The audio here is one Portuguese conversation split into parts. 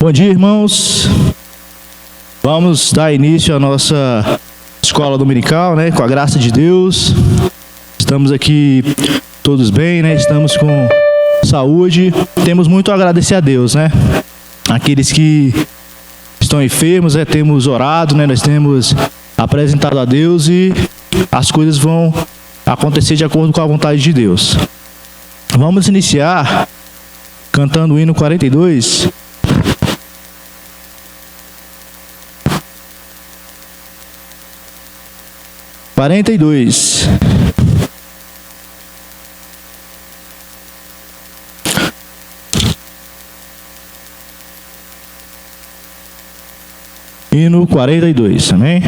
Bom dia, irmãos. Vamos dar início à nossa escola dominical, né? Com a graça de Deus. Estamos aqui todos bem, né? Estamos com saúde. Temos muito a agradecer a Deus, né? Aqueles que estão enfermos, né? Temos orado, né? Nós temos apresentado a Deus e as coisas vão acontecer de acordo com a vontade de Deus. Vamos iniciar cantando o hino 42. Hino 42, amém?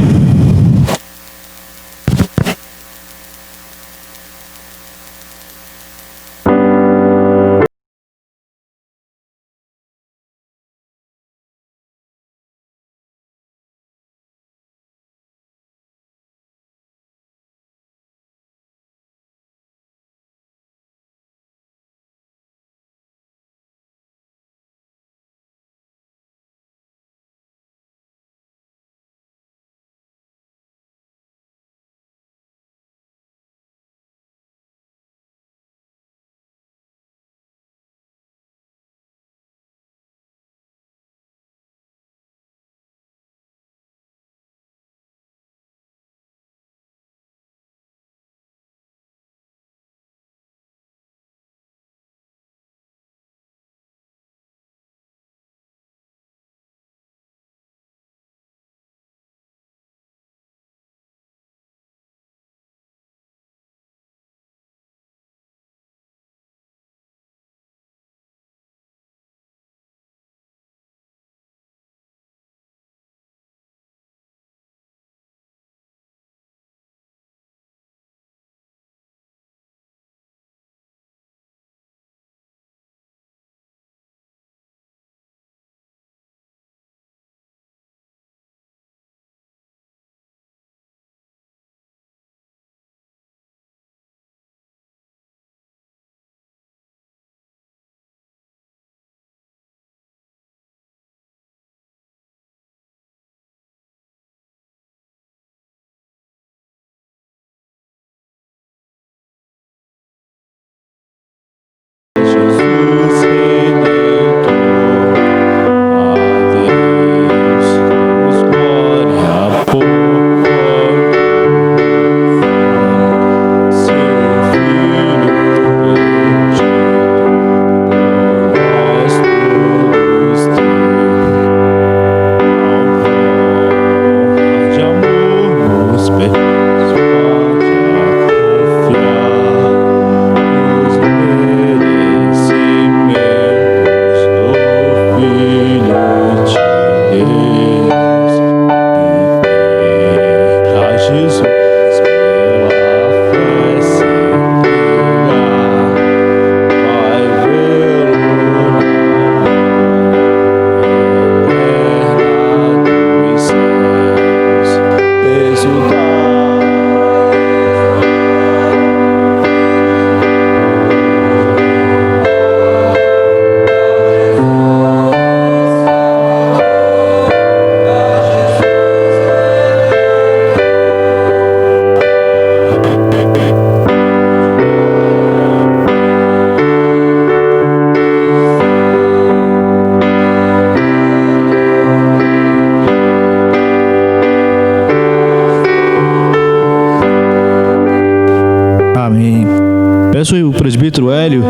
Peço ao presbítero Hélio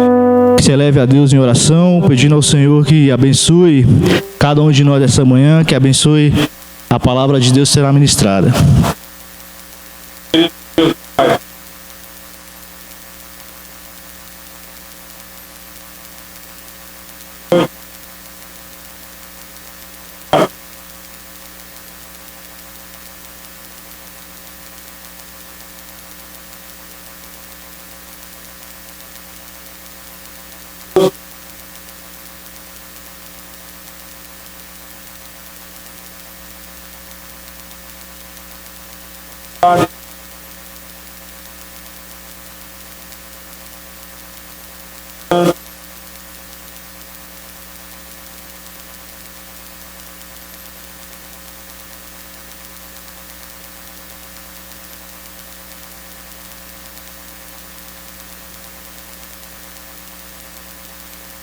que se eleve a Deus em oração, pedindo ao Senhor que abençoe cada um de nós essa manhã, que abençoe a palavra de Deus que será ministrada.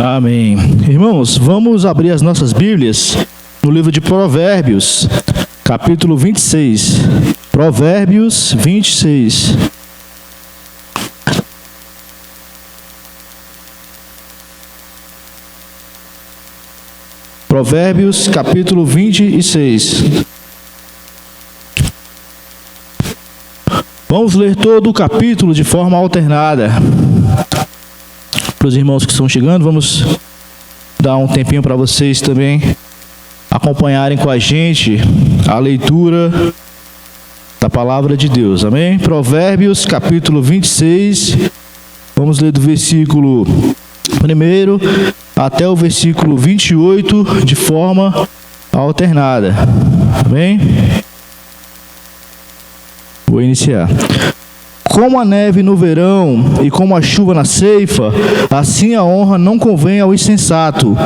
Amém. Irmãos, vamos abrir as nossas Bíblias no livro de Provérbios, capítulo 26. Provérbios 26. Provérbios, capítulo 26. Vamos ler todo o capítulo de forma alternada. Para os irmãos que estão chegando, vamos dar um tempinho para vocês também acompanharem com a gente a leitura da palavra de Deus. Amém? Provérbios, capítulo 26. Vamos ler do versículo 1 até o versículo 28 de forma alternada. Amém? Vou iniciar. Como a neve no verão e como a chuva na ceifa, assim a honra não convém ao insensato.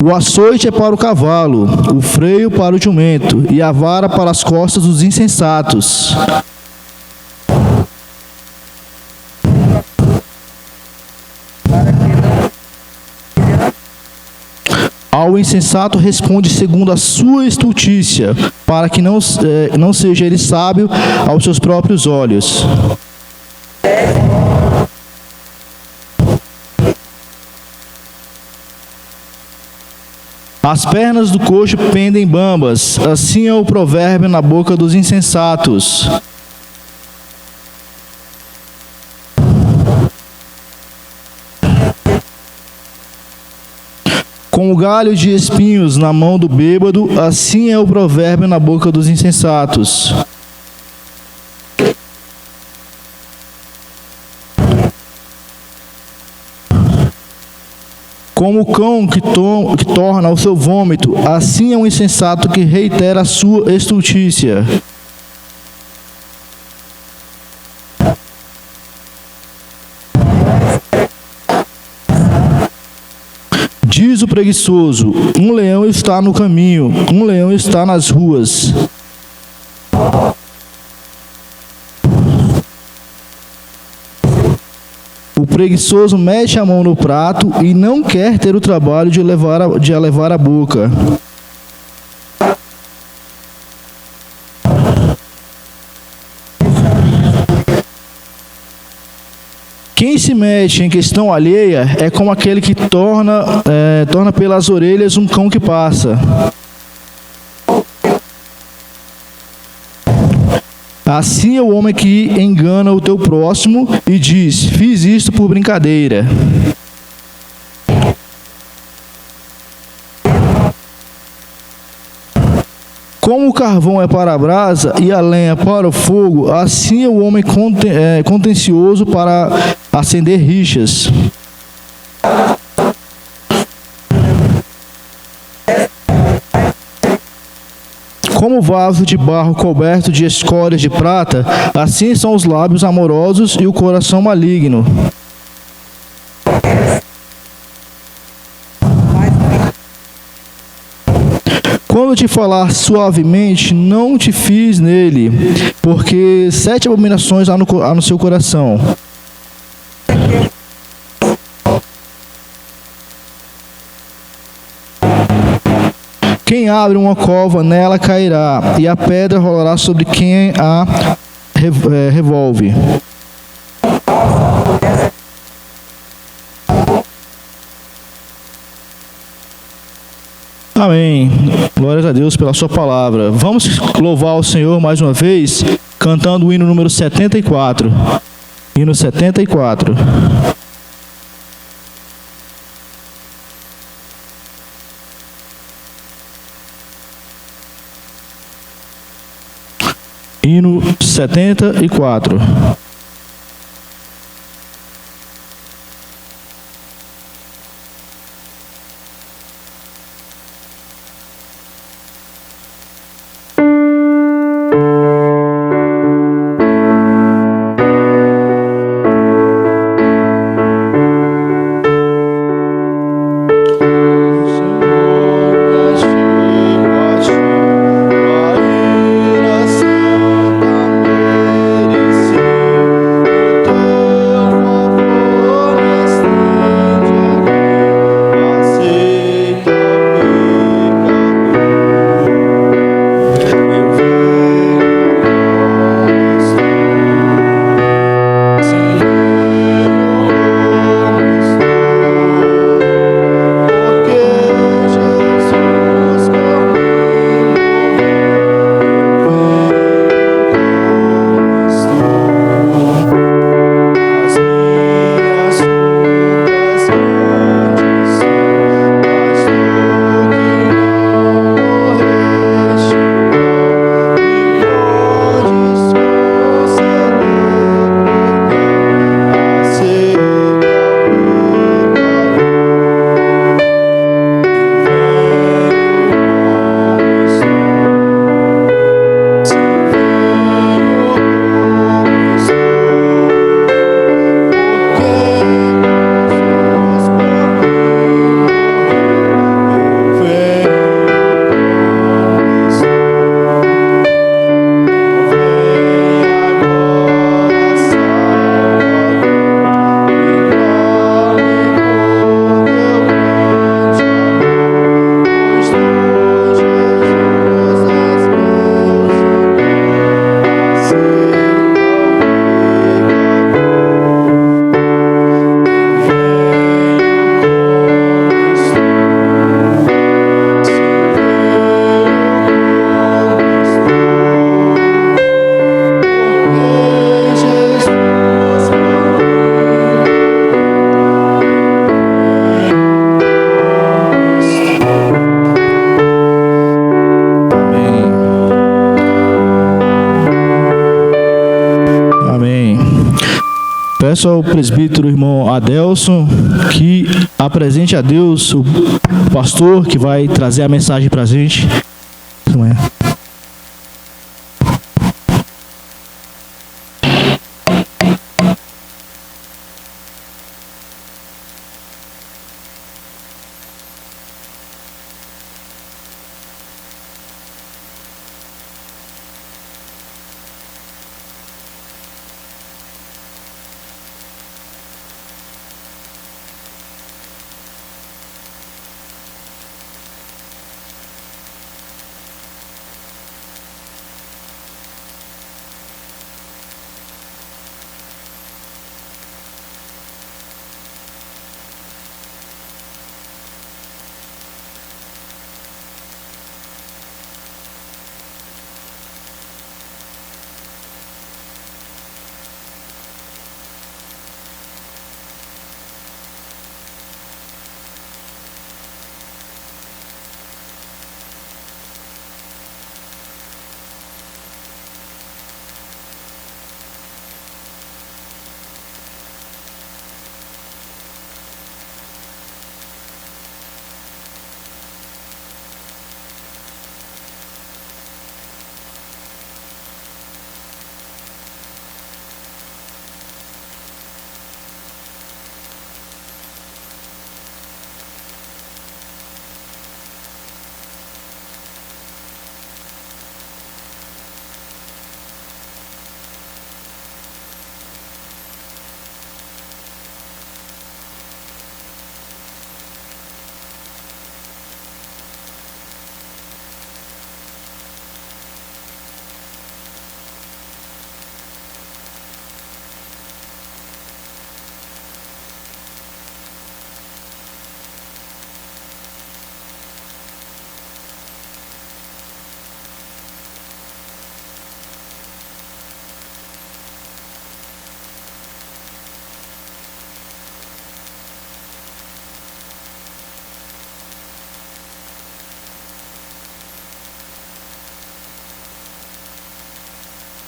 O açoite é para o cavalo, o freio para o jumento, e a vara para as costas dos insensatos. Ao insensato responde segundo a sua estultícia, para que não seja ele sábio aos seus próprios olhos. As pernas do coxo pendem bambas, assim é o provérbio na boca dos insensatos. Com o galho de espinhos na mão do bêbado, assim é o provérbio na boca dos insensatos. Como o cão que torna o seu vômito, assim é um insensato que reitera a sua estultícia. Diz o preguiçoso: um leão está no caminho, um leão está nas ruas. O preguiçoso mete a mão no prato e não quer ter o trabalho de levar a boca. Quem se mete em questão alheia é como aquele que torna pelas orelhas um cão que passa. Assim é o homem que engana o teu próximo e diz: fiz isto por brincadeira. Como o carvão é para a brasa e a lenha para o fogo, assim é o homem contencioso para acender rixas. Como vaso de barro coberto de escórias de prata, assim são os lábios amorosos e o coração maligno. Quando te falar suavemente, não te fies nele, porque 7 abominações há no seu coração. Quem abre uma cova, nela cairá, e a pedra rolará sobre quem a revolve. Amém. Glórias a Deus pela sua palavra. Vamos louvar o Senhor mais uma vez, cantando o hino número 74. Hino 74. Hino 74. Peço ao presbítero irmão Adelson que apresente a Deus o pastor que vai trazer a mensagem para a gente.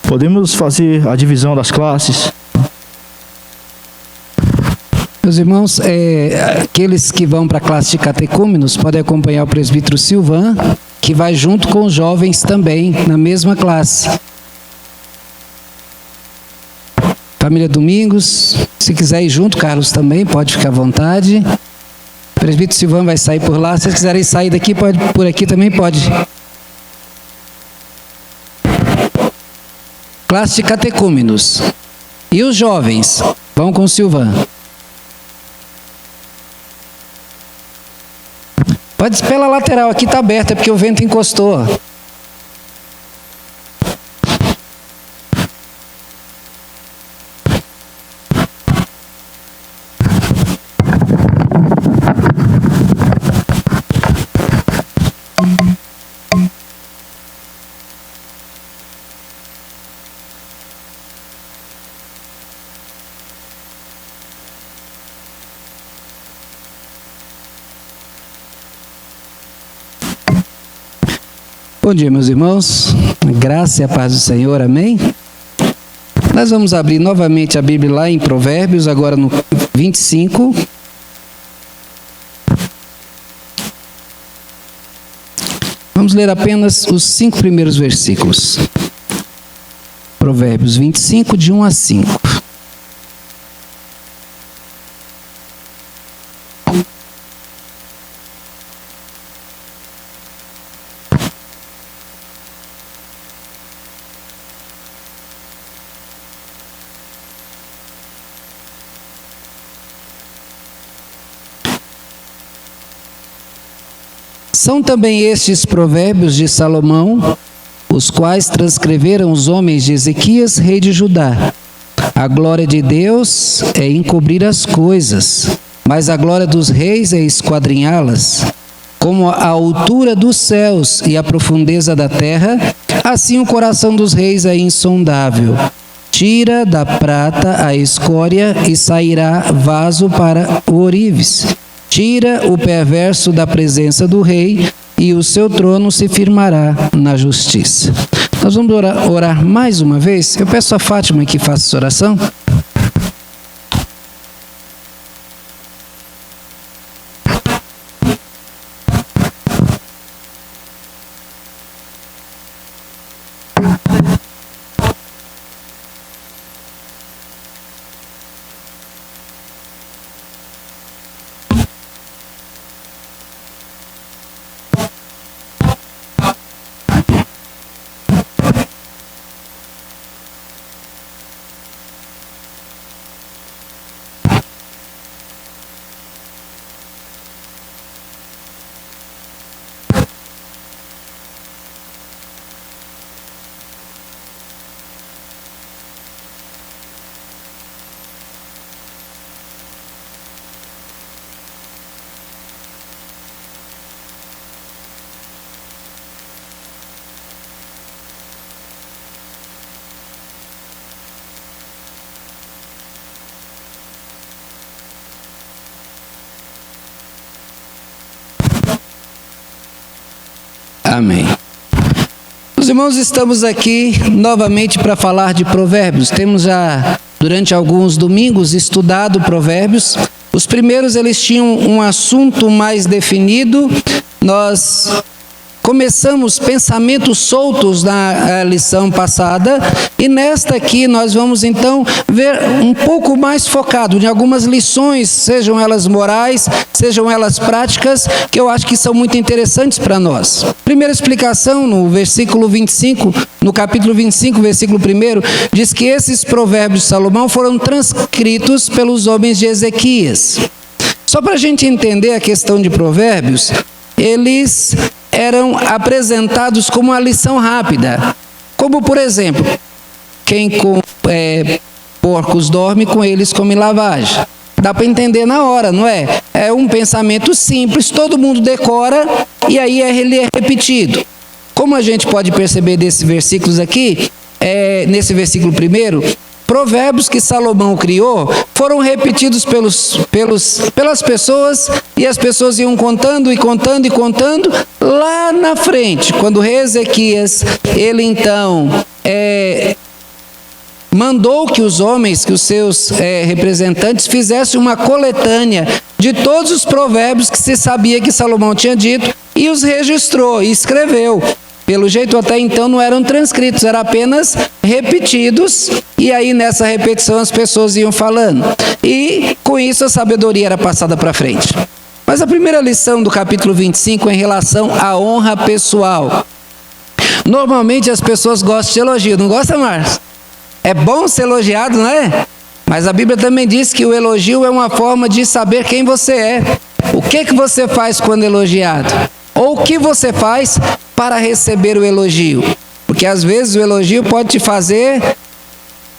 Podemos fazer a divisão das classes? Meus irmãos, aqueles que vão para a classe de catecúmenos podem acompanhar o presbítero Silvan, que vai junto com os jovens também, na mesma classe. Família Domingos, se quiser ir junto, Carlos também, pode ficar à vontade. O presbítero Silvan vai sair por lá, se vocês quiserem sair daqui, por aqui também pode. Classe de catecúmenos. E os jovens vão com o Silvan. Pode pela lateral, aqui está aberta, porque o vento encostou. Bom dia, meus irmãos, graça e a paz do Senhor, amém? Nós vamos abrir novamente a Bíblia lá em Provérbios, agora no 25. Vamos ler apenas os 5 primeiros versículos. Provérbios 25, de 1 a 5. São também estes provérbios de Salomão, os quais transcreveram os homens de Ezequias, rei de Judá. A glória de Deus é encobrir as coisas, mas a glória dos reis é esquadrinhá-las. Como a altura dos céus e a profundeza da terra, assim o coração dos reis é insondável. Tira da prata a escória e sairá vaso para o ourives. Tira o perverso da presença do rei e o seu trono se firmará na justiça. Nós vamos orar mais uma vez. Eu peço a Fátima que faça essa oração. Amém. Os irmãos, estamos aqui novamente para falar de Provérbios. Temos já, durante alguns domingos, estudado Provérbios. Os primeiros, eles tinham um assunto mais definido. Nós começamos pensamentos soltos na lição passada, e nesta aqui nós vamos então ver um pouco mais focado em algumas lições, sejam elas morais, sejam elas práticas, que eu acho que são muito interessantes para nós. Primeira explicação, no versículo 25, no capítulo 25, versículo 1, diz que esses provérbios de Salomão foram transcritos pelos homens de Ezequias. Só para a gente entender a questão de provérbios, eles eram apresentados como uma lição rápida, como por exemplo, quem com porcos dorme, com eles come lavagem. Dá para entender na hora, não é? É um pensamento simples, todo mundo decora e aí ele é repetido. Como a gente pode perceber desses versículos aqui, nesse versículo 1, provérbios que Salomão criou foram repetidos pelas pessoas, e as pessoas iam contando e contando e contando. Lá na frente, quando o rei Ezequias, ele então mandou que os homens, que os seus representantes fizessem uma coletânea de todos os provérbios que se sabia que Salomão tinha dito, e os registrou e escreveu. Pelo jeito, até então não eram transcritos, eram apenas repetidos, e aí nessa repetição as pessoas iam falando. E com isso a sabedoria era passada para frente. Mas a primeira lição do capítulo 25 é em relação à honra pessoal. Normalmente as pessoas gostam de elogio, não gostam, Márcio? É bom ser elogiado, não é? Mas a Bíblia também diz que o elogio é uma forma de saber quem você é. O que você faz quando elogiado? Ou o que você faz para receber o elogio? Porque às vezes o elogio pode te fazer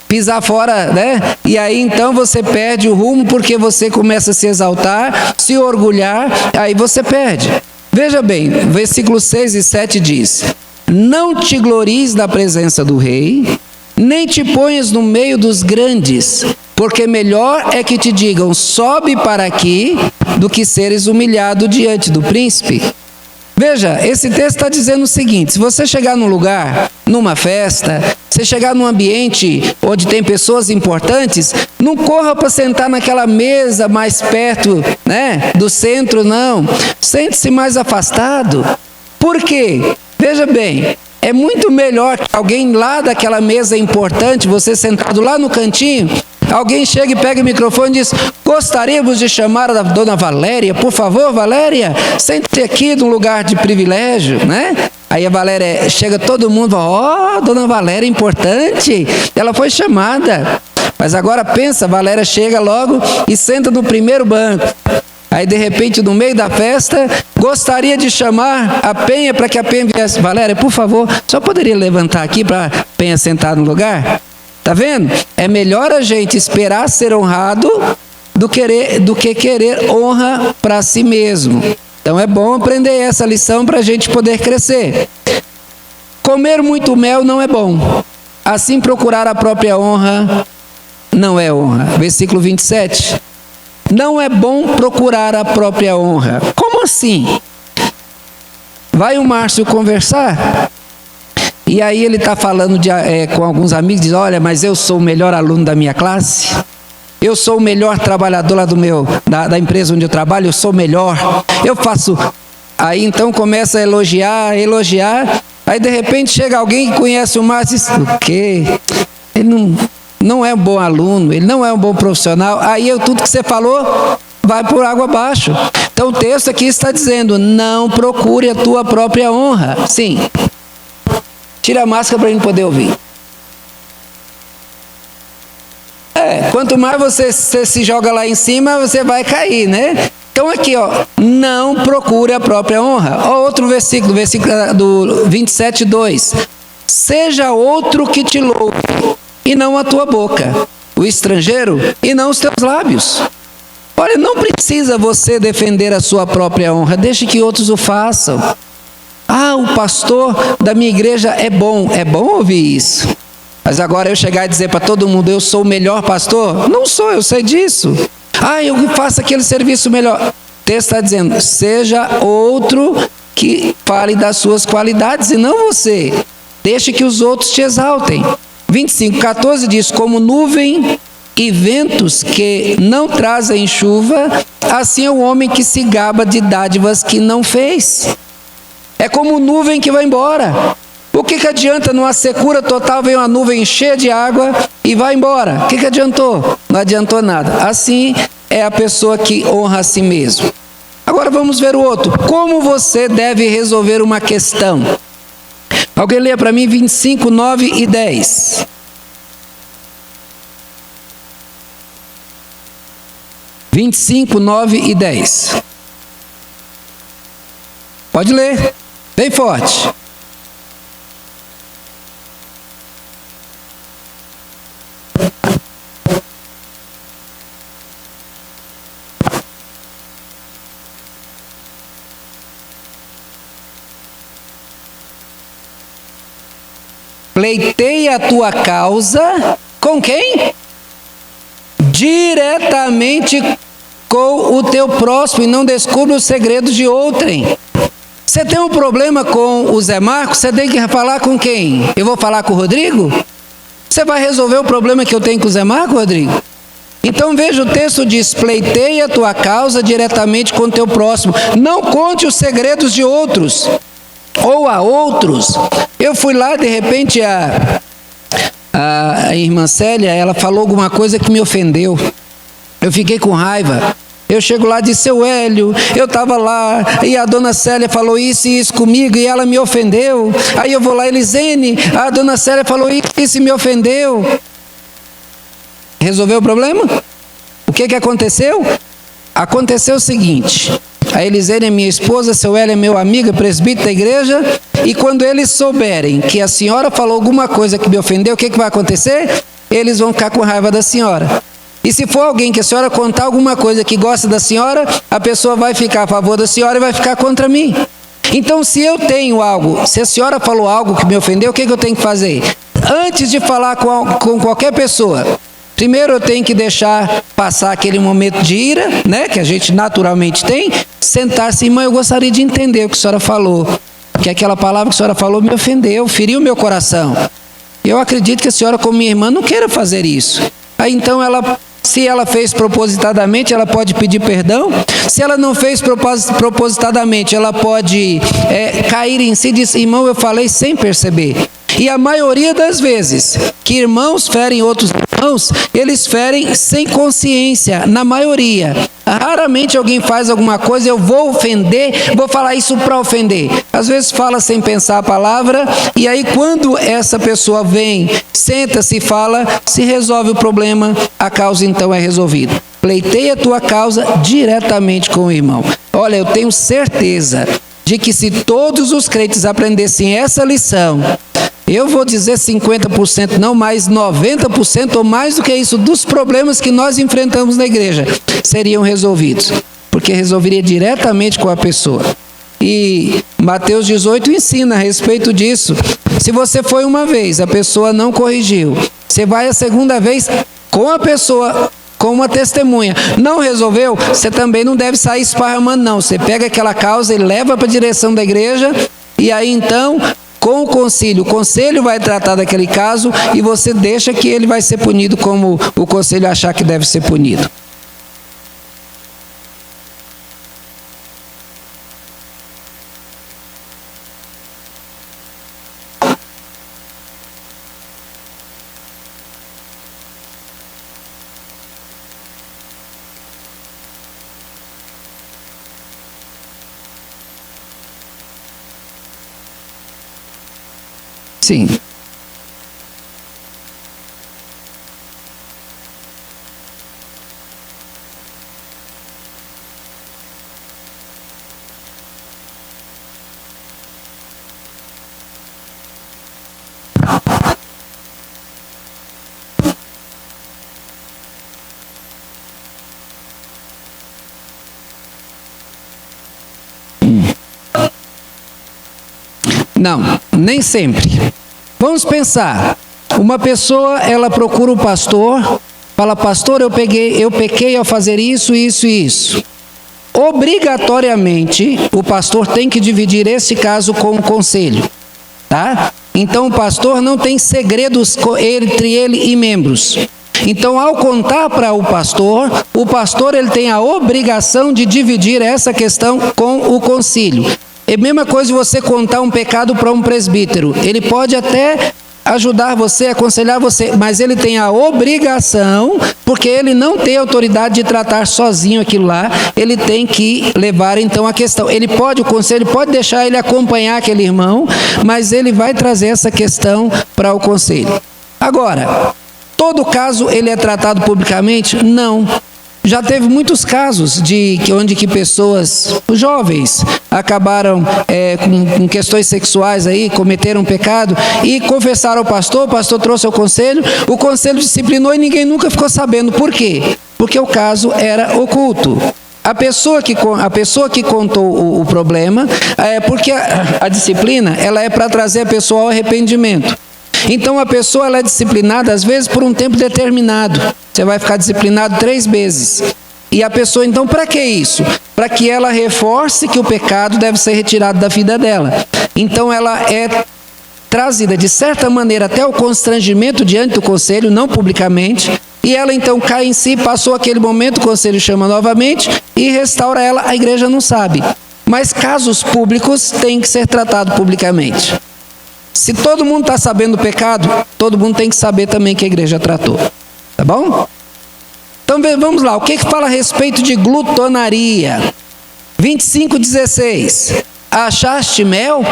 pisar fora, né? E aí então você perde o rumo, porque você começa a se exaltar, se orgulhar, aí você perde. Veja bem, versículos 6 e 7 diz: não te glories na presença do rei, nem te ponhas no meio dos grandes, porque melhor é que te digam, sobe para aqui, do que seres humilhado diante do príncipe. Veja, esse texto está dizendo o seguinte: se você chegar num lugar, numa festa, você chegar num ambiente onde tem pessoas importantes, não corra para sentar naquela mesa mais perto, né, do centro, não. Sente-se mais afastado. Por quê? Veja bem, é muito melhor que alguém lá daquela mesa importante, você sentado lá no cantinho, alguém chega e pega o microfone e diz: gostaríamos de chamar a dona Valéria, por favor, Valéria, sente aqui num lugar de privilégio, né? Aí a Valéria, chega todo mundo, ó, dona Valéria, importante, ela foi chamada. Mas agora pensa, a Valéria chega logo e senta no primeiro banco. Aí de repente, no meio da festa, gostaria de chamar a Penha para que a Penha viesse. Valéria, por favor, só poderia levantar aqui para a Penha sentar no lugar? Tá vendo? É melhor a gente esperar ser honrado do que querer honra para si mesmo. Então é bom aprender essa lição para a gente poder crescer. Comer muito mel não é bom. Assim, procurar a própria honra não é honra. Versículo 27. Não é bom procurar a própria honra. Como assim? Vai o Márcio conversar? E aí ele está falando com alguns amigos, diz: olha, mas eu sou o melhor aluno da minha classe, eu sou o melhor trabalhador lá da empresa onde eu trabalho, eu sou o melhor, eu faço... Aí então começa a elogiar, aí de repente chega alguém que conhece o Márcio e diz: o quê? Ele não é um bom aluno, ele não é um bom profissional. Aí tudo que você falou vai por água abaixo. Então o texto aqui está dizendo: não procure a tua própria honra. Sim. Tira a máscara para a gente poder ouvir. Quanto mais você se joga lá em cima, você vai cair, né? Então aqui, ó, não procure a própria honra. Ó, outro versículo do 27:2. Seja outro que te louve, e não a tua boca, o estrangeiro, e não os teus lábios. Olha, não precisa você defender a sua própria honra, deixe que outros o façam. Ah, o pastor da minha igreja é bom ouvir isso. Mas agora eu chegar e dizer para todo mundo: eu sou o melhor pastor? Não sou, eu sei disso. Ah, eu faço aquele serviço melhor. O texto está dizendo: seja outro que fale das suas qualidades e não você. Deixe que os outros te exaltem. 25:14 diz: como nuvem e ventos que não trazem chuva, assim é o homem que se gaba de dádivas que não fez. É como nuvem que vai embora. O que adianta numa secura total, vem uma nuvem cheia de água e vai embora? O que adiantou? Não adiantou nada. Assim é a pessoa que honra a si mesmo. Agora vamos ver o outro. Como você deve resolver uma questão? Alguém leia para mim 25, 9 e 10. Vinte e cinco, 9 e 10. Pode ler, bem forte. Pleiteia a tua causa com quem? Diretamente com o teu próximo, e não descubra os segredos de outrem. Você tem um problema com o Zé Marcos, você tem que falar com quem? Eu vou falar com o Rodrigo? Você vai resolver o problema que eu tenho com o Zé Marcos, Rodrigo? Então veja, o texto diz: pleiteia a tua causa diretamente com o teu próximo. Não conte os segredos de outros, ou a outros. Eu fui lá, de repente, a irmã Célia, ela falou alguma coisa que me ofendeu. Eu fiquei com raiva. Eu chego lá e disse: seu Hélio, eu estava lá e a dona Célia falou isso e isso comigo e ela me ofendeu. Aí eu vou lá, Elisene, a dona Célia falou isso e me ofendeu. Resolveu o problema? O que aconteceu? Aconteceu o seguinte: a Elisene é minha esposa, seu Hélio é meu amigo, presbítero da igreja, e quando eles souberem que a senhora falou alguma coisa que me ofendeu, o que vai acontecer? Eles vão ficar com raiva da senhora. E se for alguém que a senhora contar alguma coisa que gosta da senhora, a pessoa vai ficar a favor da senhora e vai ficar contra mim. Então, se eu tenho algo, se a senhora falou algo que me ofendeu, o que eu tenho que fazer? Antes de falar com qualquer pessoa, primeiro eu tenho que deixar passar aquele momento de ira, né, que a gente naturalmente tem, sentar-se: irmã, eu gostaria de entender o que a senhora falou, porque aquela palavra que a senhora falou me ofendeu, feriu meu coração. Eu acredito que a senhora, como minha irmã, não queira fazer isso. Aí então se ela fez propositadamente, ela pode pedir perdão. Se ela não fez propositadamente, ela pode cair em si e dizer: irmão, eu falei sem perceber. E a maioria das vezes que irmãos ferem outros irmãos, eles ferem sem consciência, na maioria. Raramente alguém faz alguma coisa, eu vou ofender, vou falar isso para ofender. Às vezes fala sem pensar a palavra, e aí quando essa pessoa vem, senta-se e fala, se resolve o problema, a causa então é resolvida. Pleiteia a tua causa diretamente com o irmão. Olha, eu tenho certeza de que se todos os crentes aprendessem essa lição, eu vou dizer 50%, não mais 90% ou mais do que isso, dos problemas que nós enfrentamos na igreja, seriam resolvidos, porque resolveria diretamente com a pessoa. E Mateus 18 ensina a respeito disso. Se você foi uma vez, a pessoa não corrigiu, você vai a segunda vez com a pessoa, com uma testemunha, não resolveu, você também não deve sair esparramando, não. Você pega aquela causa e leva para a direção da igreja, e aí então, com o conselho vai tratar daquele caso, e você deixa que ele vai ser punido como o conselho achar que deve ser punido. Sim. Não, nem sempre. Vamos pensar, uma pessoa, ela procura o pastor, fala: pastor, eu pequei ao fazer isso, isso e isso. obrigatoriamente, o pastor tem que dividir esse caso com o conselho, tá? Então, o pastor não tem segredos entre ele e membros. Então, ao contar para o pastor ele tem a obrigação de dividir essa questão com o concílio. É a mesma coisa de você contar um pecado para um presbítero. Ele pode até ajudar você, aconselhar você, mas ele tem a obrigação, porque ele não tem autoridade de tratar sozinho aquilo lá, ele tem que levar então a questão. O conselho pode deixar ele acompanhar aquele irmão, mas ele vai trazer essa questão para o conselho. Agora, todo caso ele é tratado publicamente? Não. Já teve muitos casos onde pessoas jovens acabaram com questões sexuais aí, cometeram um pecado e confessaram ao pastor, o pastor trouxe ao conselho, o conselho disciplinou e ninguém nunca ficou sabendo. Por quê? Porque o caso era oculto. A pessoa que contou o problema, porque a disciplina ela é para trazer a pessoa ao arrependimento. Então a pessoa ela é disciplinada às vezes por um tempo determinado. Você vai ficar disciplinado 3 meses. E a pessoa então, para que isso? Para que ela reforce que o pecado deve ser retirado da vida dela. Então ela é trazida de certa maneira até o constrangimento diante do conselho, não publicamente, e ela então cai em si, passou aquele momento, o conselho chama novamente e restaura ela, a igreja não sabe. Mas casos públicos têm que ser tratados publicamente. Se todo mundo está sabendo do pecado, todo mundo tem que saber também que a igreja tratou. Tá bom? Então vamos lá, o que fala a respeito de glutonaria? 25:16. Achaste mel?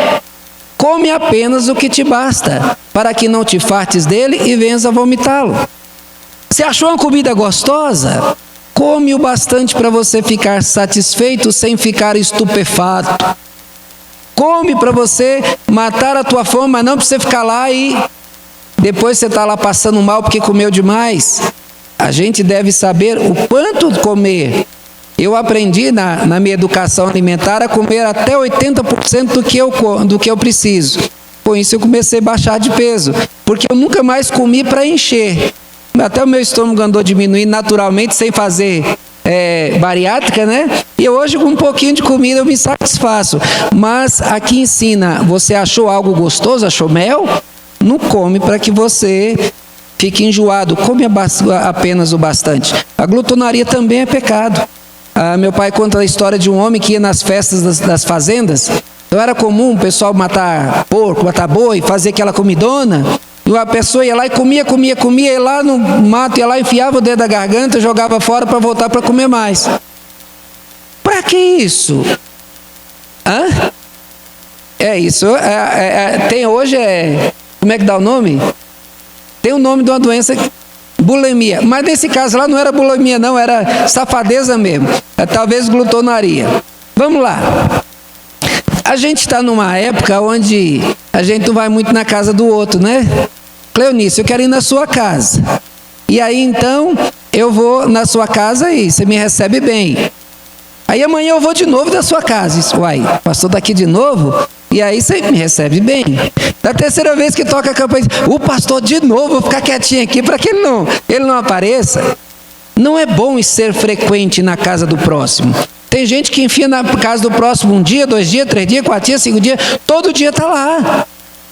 Come apenas o que te basta, para que não te fartes dele e venhas a vomitá-lo. Se achou uma comida gostosa? Come o bastante para você ficar satisfeito sem ficar estupefato. Come para você matar a tua fome, mas não para você ficar lá e depois você está lá passando mal porque comeu demais. A gente deve saber o quanto comer. Eu aprendi na minha educação alimentar a comer até 80% do que eu preciso. Com isso eu comecei a baixar de peso, porque eu nunca mais comi para encher. Até o meu estômago andou diminuindo naturalmente, sem fazer bariátrica, né? E hoje com um pouquinho de comida eu me satisfaço. Mas aqui ensina, você achou algo gostoso, achou mel? Não come para que você fique enjoado, come apenas o bastante. A glutonaria também é pecado. Meu pai conta a história de um homem que ia nas festas das fazendas. Então era comum o pessoal matar porco, matar boi, fazer aquela comidona. E a pessoa ia lá e comia, ia lá no mato, ia lá, enfiava o dedo da garganta, jogava fora para voltar para comer mais. Para que isso? Hã? É isso. Tem hoje, como é que dá o nome? Tem o nome de uma doença, bulimia. Mas nesse caso lá não era bulimia não, era safadeza mesmo. Talvez glutonaria. Vamos lá. A gente está numa época onde a gente não vai muito na casa do outro, né? Cleonice, eu quero ir na sua casa. E aí então, eu vou na sua casa e você me recebe bem. Aí amanhã eu vou de novo da sua casa. Isso, uai, o pastor está aqui de novo? E aí você me recebe bem. Da terceira vez que toca a campainha, o pastor de novo, vou ficar quietinho aqui para que ele não apareça. Não é bom ser frequente na casa do próximo. Tem gente que enfia na casa do próximo 1 dia, 2 dias, 3 dias, 4 dias, 5 dias, todo dia está lá.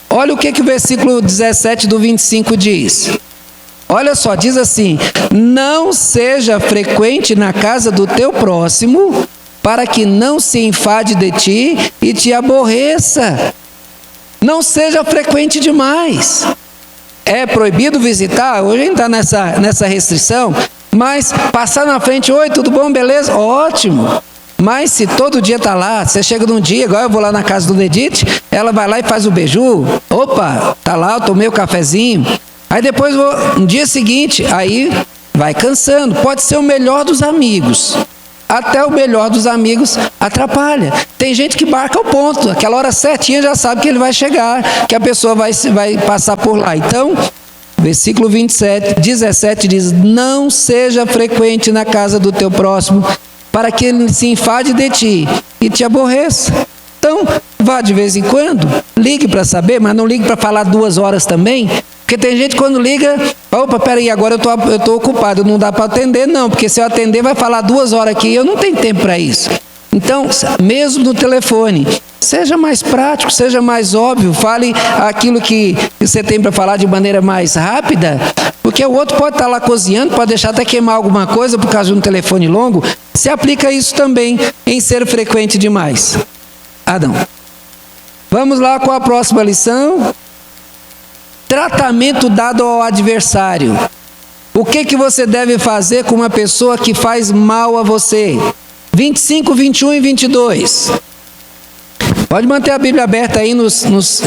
Olha o que o versículo 17 do 25 diz. Olha só, diz assim: não seja frequente na casa do teu próximo, para que não se enfade de ti e te aborreça. Não seja frequente demais. É proibido visitar? Hoje a gente está nessa restrição, mas passar na frente, oi, tudo bom, beleza? Ótimo. Mas se todo dia está lá, você chega num dia, igual eu vou lá na casa do Edith, ela vai lá e faz o beiju, opa, tá lá, eu tomei o cafezinho, aí depois no dia seguinte, aí vai cansando. Pode ser o melhor dos amigos, até o melhor dos amigos atrapalha. Tem gente que marca o ponto, aquela hora certinha já sabe que ele vai chegar, que a pessoa vai passar por lá. Então, versículo 17 diz: não seja frequente na casa do teu próximo, para que ele se enfade de ti e te aborreça. Então, vá de vez em quando, ligue para saber, mas não ligue para falar 2 horas também, porque tem gente que quando liga, opa, peraí, agora eu estou ocupado, não dá para atender não, porque se eu atender vai falar 2 horas aqui, eu não tenho tempo para isso. Então, mesmo no telefone, seja mais prático, seja mais óbvio, fale aquilo que você tem para falar de maneira mais rápida, porque o outro pode estar lá cozinhando, pode deixar até queimar alguma coisa por causa de um telefone longo. Se aplica isso também em ser frequente demais. Não. Vamos lá com a próxima lição. Tratamento dado ao adversário. O que você deve fazer com uma pessoa que faz mal a você? 25, 21 e 22. Pode manter a Bíblia aberta aí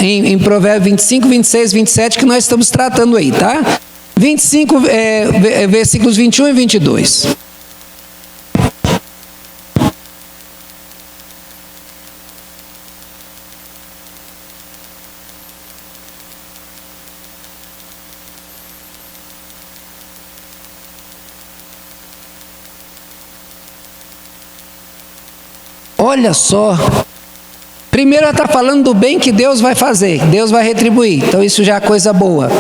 em Provérbios 25, 26, 27, que nós estamos tratando aí, tá? 25, versículos 21 e 22. Olha só, primeiro ela está falando do bem que Deus vai fazer, Deus vai retribuir, então isso já é coisa boa.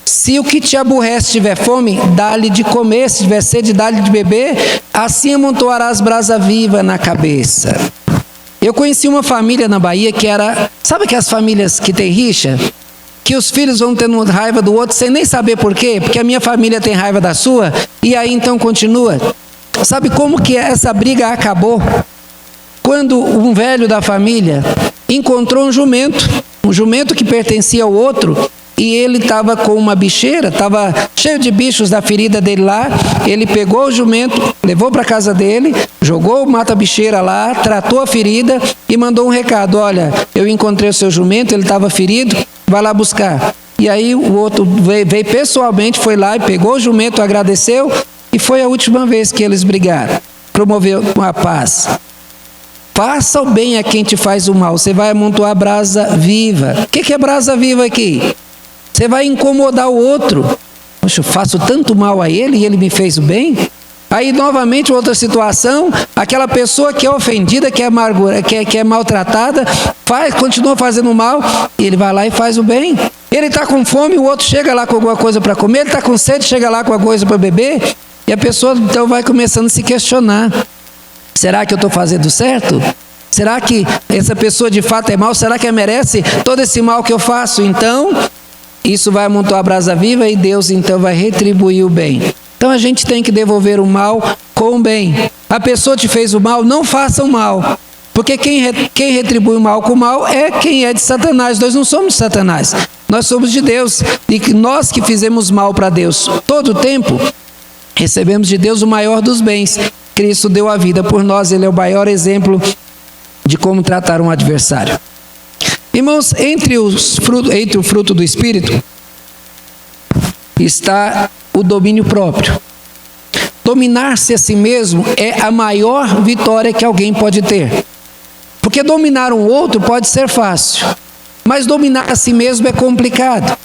Se o que te aborrece tiver fome, dá-lhe de comer, se tiver sede, dá-lhe de beber, assim amontoarás brasa viva na cabeça. Eu conheci uma família na Bahia que era, sabe aquelas famílias que tem rixa? Que os filhos vão tendo raiva do outro sem nem saber por quê, porque a minha família tem raiva da sua, e aí então continua. Sabe como que essa briga acabou? Quando um velho da família encontrou um jumento que pertencia ao outro, e ele estava com uma bicheira, estava cheio de bichos da ferida dele lá. Ele pegou o jumento, levou para a casa dele, jogou o mata-bicheira lá, tratou a ferida e mandou um recado: olha, eu encontrei o seu jumento, ele estava ferido, vai lá buscar. E aí o outro veio pessoalmente, foi lá e pegou o jumento, agradeceu, e foi a última vez que eles brigaram. Promoveu a paz. Faça o bem a quem te faz o mal, você vai amontoar brasa viva. O que é brasa viva aqui? Você vai incomodar o outro. Poxa, eu faço tanto mal a ele e ele me fez o bem. Aí novamente outra situação, aquela pessoa que é ofendida, que é amargura, que é maltratada, continua fazendo mal, e ele vai lá e faz o bem. Ele está com fome, o outro chega lá com alguma coisa para comer, ele está com sede, chega lá com alguma coisa para beber, e a pessoa então vai começando a se questionar. Será que eu estou fazendo certo? Será que essa pessoa de fato é mal? Será que ela merece todo esse mal que eu faço? Então, isso vai amontoar a brasa viva e Deus então vai retribuir o bem. Então a gente tem que devolver o mal com o bem. A pessoa te fez o mal, não faça o mal. Porque quem retribui o mal com o mal é quem é de Satanás. Nós não somos de Satanás, nós somos de Deus. E nós que fizemos mal para Deus todo o tempo, recebemos de Deus o maior dos bens. Cristo deu a vida por nós, Ele é o maior exemplo de como tratar um adversário. Irmãos, entre o fruto do Espírito está o domínio próprio. Dominar-se a si mesmo é a maior vitória que alguém pode ter. Porque dominar um outro pode ser fácil, mas dominar a si mesmo é complicado.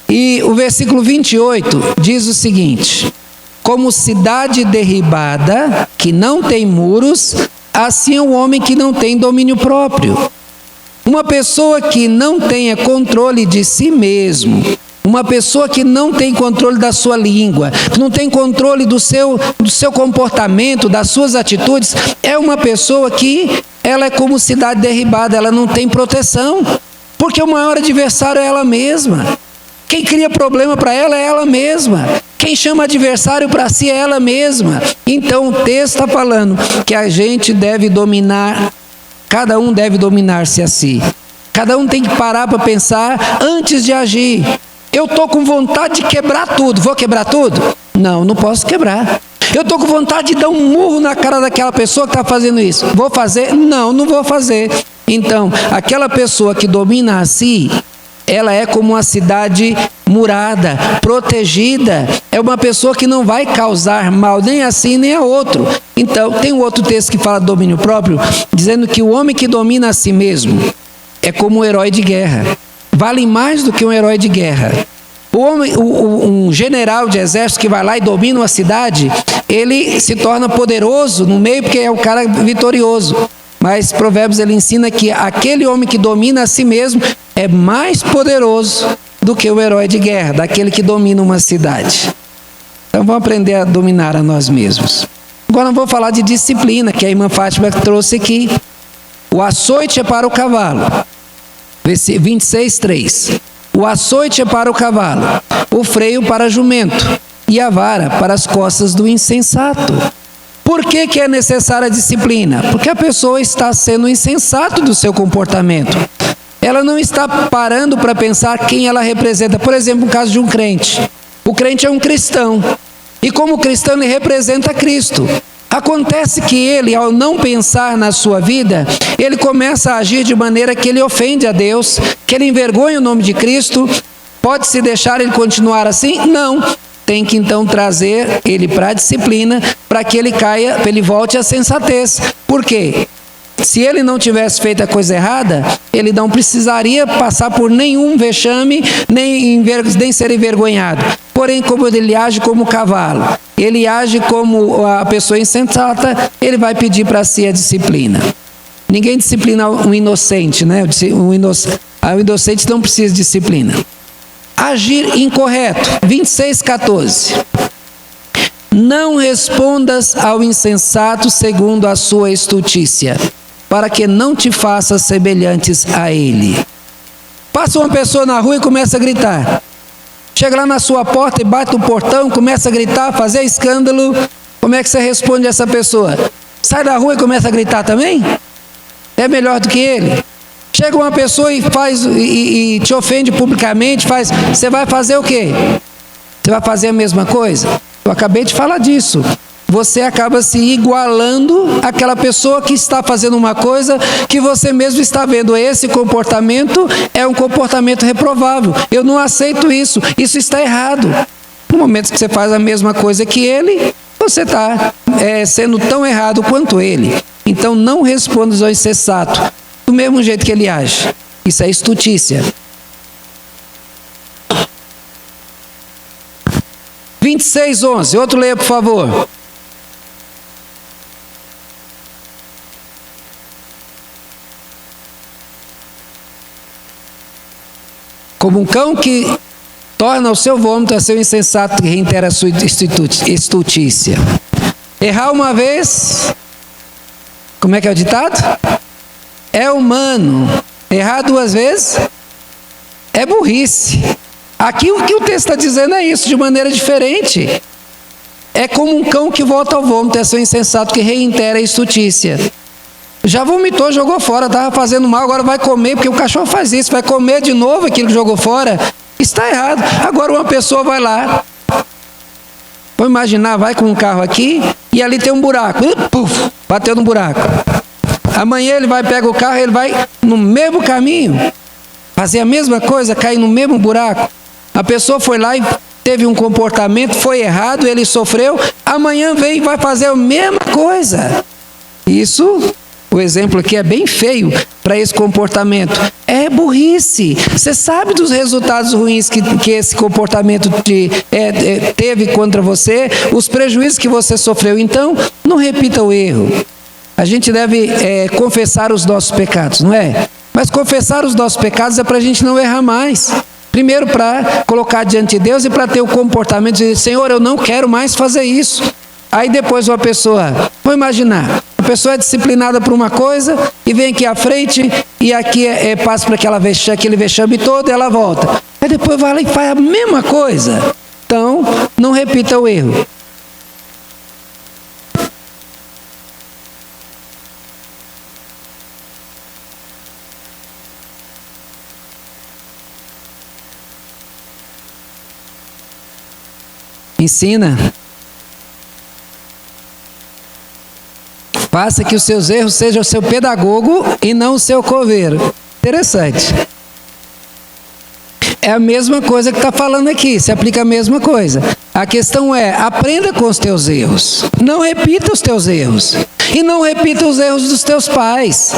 E o versículo 28 diz o seguinte: como cidade derribada, que não tem muros, assim é o homem que não tem domínio próprio. Uma pessoa que não tenha controle de si mesmo, uma pessoa que não tem controle da sua língua, que não tem controle do seu comportamento, das suas atitudes, é uma pessoa que ela é como cidade derribada, ela não tem proteção, porque o maior adversário é ela mesma. Quem cria problema para ela é ela mesma. Quem chama adversário para si é ela mesma. Então o texto está falando que a gente deve dominar, cada um deve dominar-se a si. Cada um tem que parar para pensar antes de agir. Eu estou com vontade de quebrar tudo, vou quebrar tudo? Não, não posso quebrar. Eu estou com vontade de dar um murro na cara daquela pessoa que está fazendo isso. Vou fazer? Não, não vou fazer. Então, aquela pessoa que domina a si, ela é como uma cidade murada, protegida. É uma pessoa que não vai causar mal nem a si nem a outro. Então, tem um outro texto que fala de domínio próprio, dizendo que o homem que domina a si mesmo é como um herói de guerra. Vale mais do que um herói de guerra. Um general de exército que vai lá e domina uma cidade, ele se torna poderoso no meio porque é o cara vitorioso. Mas Provérbios ele ensina que aquele homem que domina a si mesmo é mais poderoso do que o herói de guerra, daquele que domina uma cidade. Então vamos aprender a dominar a nós mesmos. Agora eu vou falar de disciplina, que a irmã Fátima trouxe aqui. O açoite é para o cavalo. 26:3. O açoite é para o cavalo, o freio para jumento, e a vara para as costas do insensato. Por que que é necessária a disciplina? Porque a pessoa está sendo insensato do seu comportamento. Ela não está parando para pensar quem ela representa. Por exemplo, no caso de um crente. O crente é um cristão. E como cristão, ele representa Cristo. Acontece que ele, ao não pensar na sua vida, ele começa a agir de maneira que ele ofende a Deus, que ele envergonha o nome de Cristo. Pode-se deixar ele continuar assim? Não. Tem que então trazer ele para a disciplina, para que ele caia, para ele volte à sensatez. Por quê? Se ele não tivesse feito a coisa errada, ele não precisaria passar por nenhum vexame, nem ser envergonhado. Porém, como ele age como cavalo, ele age como a pessoa insensata, ele vai pedir para si a disciplina. Ninguém disciplina um inocente, né? O inocente não precisa de disciplina. Agir incorreto, 26:14. Não respondas ao insensato segundo a sua estultícia, para que não te faças semelhantes a ele. Passa uma pessoa na rua e começa a gritar. Chega lá na sua porta e bate no portão, começa a gritar, fazer escândalo. Como é que você responde a essa pessoa? Sai da rua e começa a gritar também? É melhor do que ele? Chega uma pessoa e te ofende publicamente, você vai fazer o quê? Você vai fazer a mesma coisa? Eu acabei de falar disso. Você acaba se igualando àquela pessoa que está fazendo uma coisa que você mesmo está vendo. Esse comportamento é um comportamento reprovável. Eu não aceito isso. Isso está errado. No momento que você faz a mesma coisa que ele, você está sendo tão errado quanto ele. Então não respondas ao insensato do mesmo jeito que ele age. Isso é estultícia. 26:11. Outro leia, por favor. Como um cão que torna o seu vômito a seu insensato que reitera a sua estultícia. Errar uma vez, como é que é o ditado? É humano. Errar duas vezes é burrice. Aqui o que o texto está dizendo é isso, de maneira diferente. É como um cão que volta ao vômito, é seu insensato que reitera a estultícia. Já vomitou, jogou fora, estava fazendo mal, agora vai comer, porque o cachorro faz isso, vai comer de novo aquilo que jogou fora. Está errado. Agora uma pessoa vai lá, vamos imaginar, vai com um carro aqui e ali tem um buraco. Puf, bateu no buraco. Amanhã ele vai, pega o carro, ele vai no mesmo caminho, fazer a mesma coisa, cair no mesmo buraco. A pessoa foi lá e teve um comportamento, foi errado, ele sofreu, amanhã vem e vai fazer a mesma coisa. Isso, o exemplo aqui é bem feio para esse comportamento. É burrice. Você sabe dos resultados ruins que esse comportamento teve contra você, os prejuízos que você sofreu. Então, não repita o erro. A gente deve confessar os nossos pecados, não é? Mas confessar os nossos pecados é para a gente não errar mais. Primeiro para colocar diante de Deus e para ter o comportamento de dizer, Senhor, eu não quero mais fazer isso. Aí depois uma pessoa, vamos imaginar, a pessoa é disciplinada por uma coisa e vem aqui à frente e aqui passa para aquele vexame todo e ela volta. Aí depois vai lá e faz a mesma coisa. Então, não repita o erro. Ensina. Faça que os seus erros sejam o seu pedagogo e não o seu coveiro. Interessante. É a mesma coisa que está falando aqui, se aplica a mesma coisa. A questão é, aprenda com os teus erros. Não repita os teus erros. E não repita os erros dos teus pais.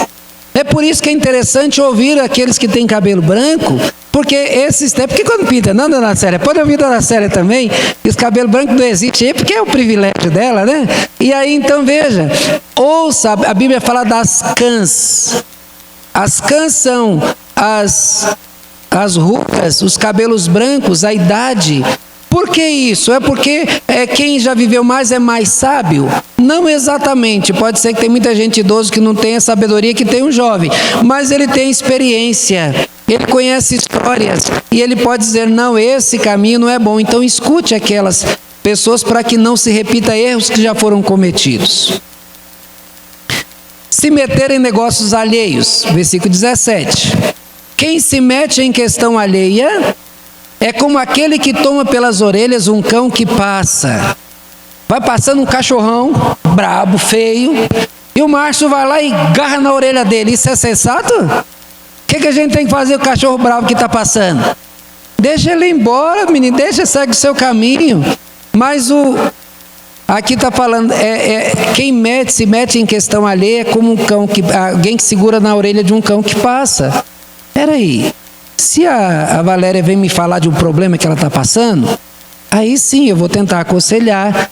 É por isso que é interessante ouvir aqueles que têm cabelo branco, porque esses tempos, porque quando pinta, não, dona Célia, pode ouvir dona Célia também, que os cabelos brancos não existem, porque é o privilégio dela, né? E aí então veja, ouça, a Bíblia fala das cãs. As cãs são as rugas, os cabelos brancos, a idade Por que isso? É porque quem já viveu mais é mais sábio? Não exatamente. Pode ser que tem muita gente idosa que não tem a sabedoria que tem um jovem, mas ele tem experiência, ele conhece histórias e ele pode dizer, não, esse caminho não é bom. Então escute aquelas pessoas para que não se repita erros que já foram cometidos. Se meter em negócios alheios, versículo 17. Quem se mete em questão alheia é como aquele que toma pelas orelhas um cão que passa. Vai passando um cachorrão, brabo, feio, e o macho vai lá e agarra na orelha dele. Isso é sensato? O que a gente tem que fazer com o cachorro bravo que está passando? Deixa ele ir embora, menino, deixa, segue o seu caminho. Mas aqui está falando, quem se mete em questão alheia é como um cão, alguém que segura na orelha de um cão que passa. Peraí, se a Valéria vem me falar de um problema que ela está passando, aí sim eu vou tentar aconselhar,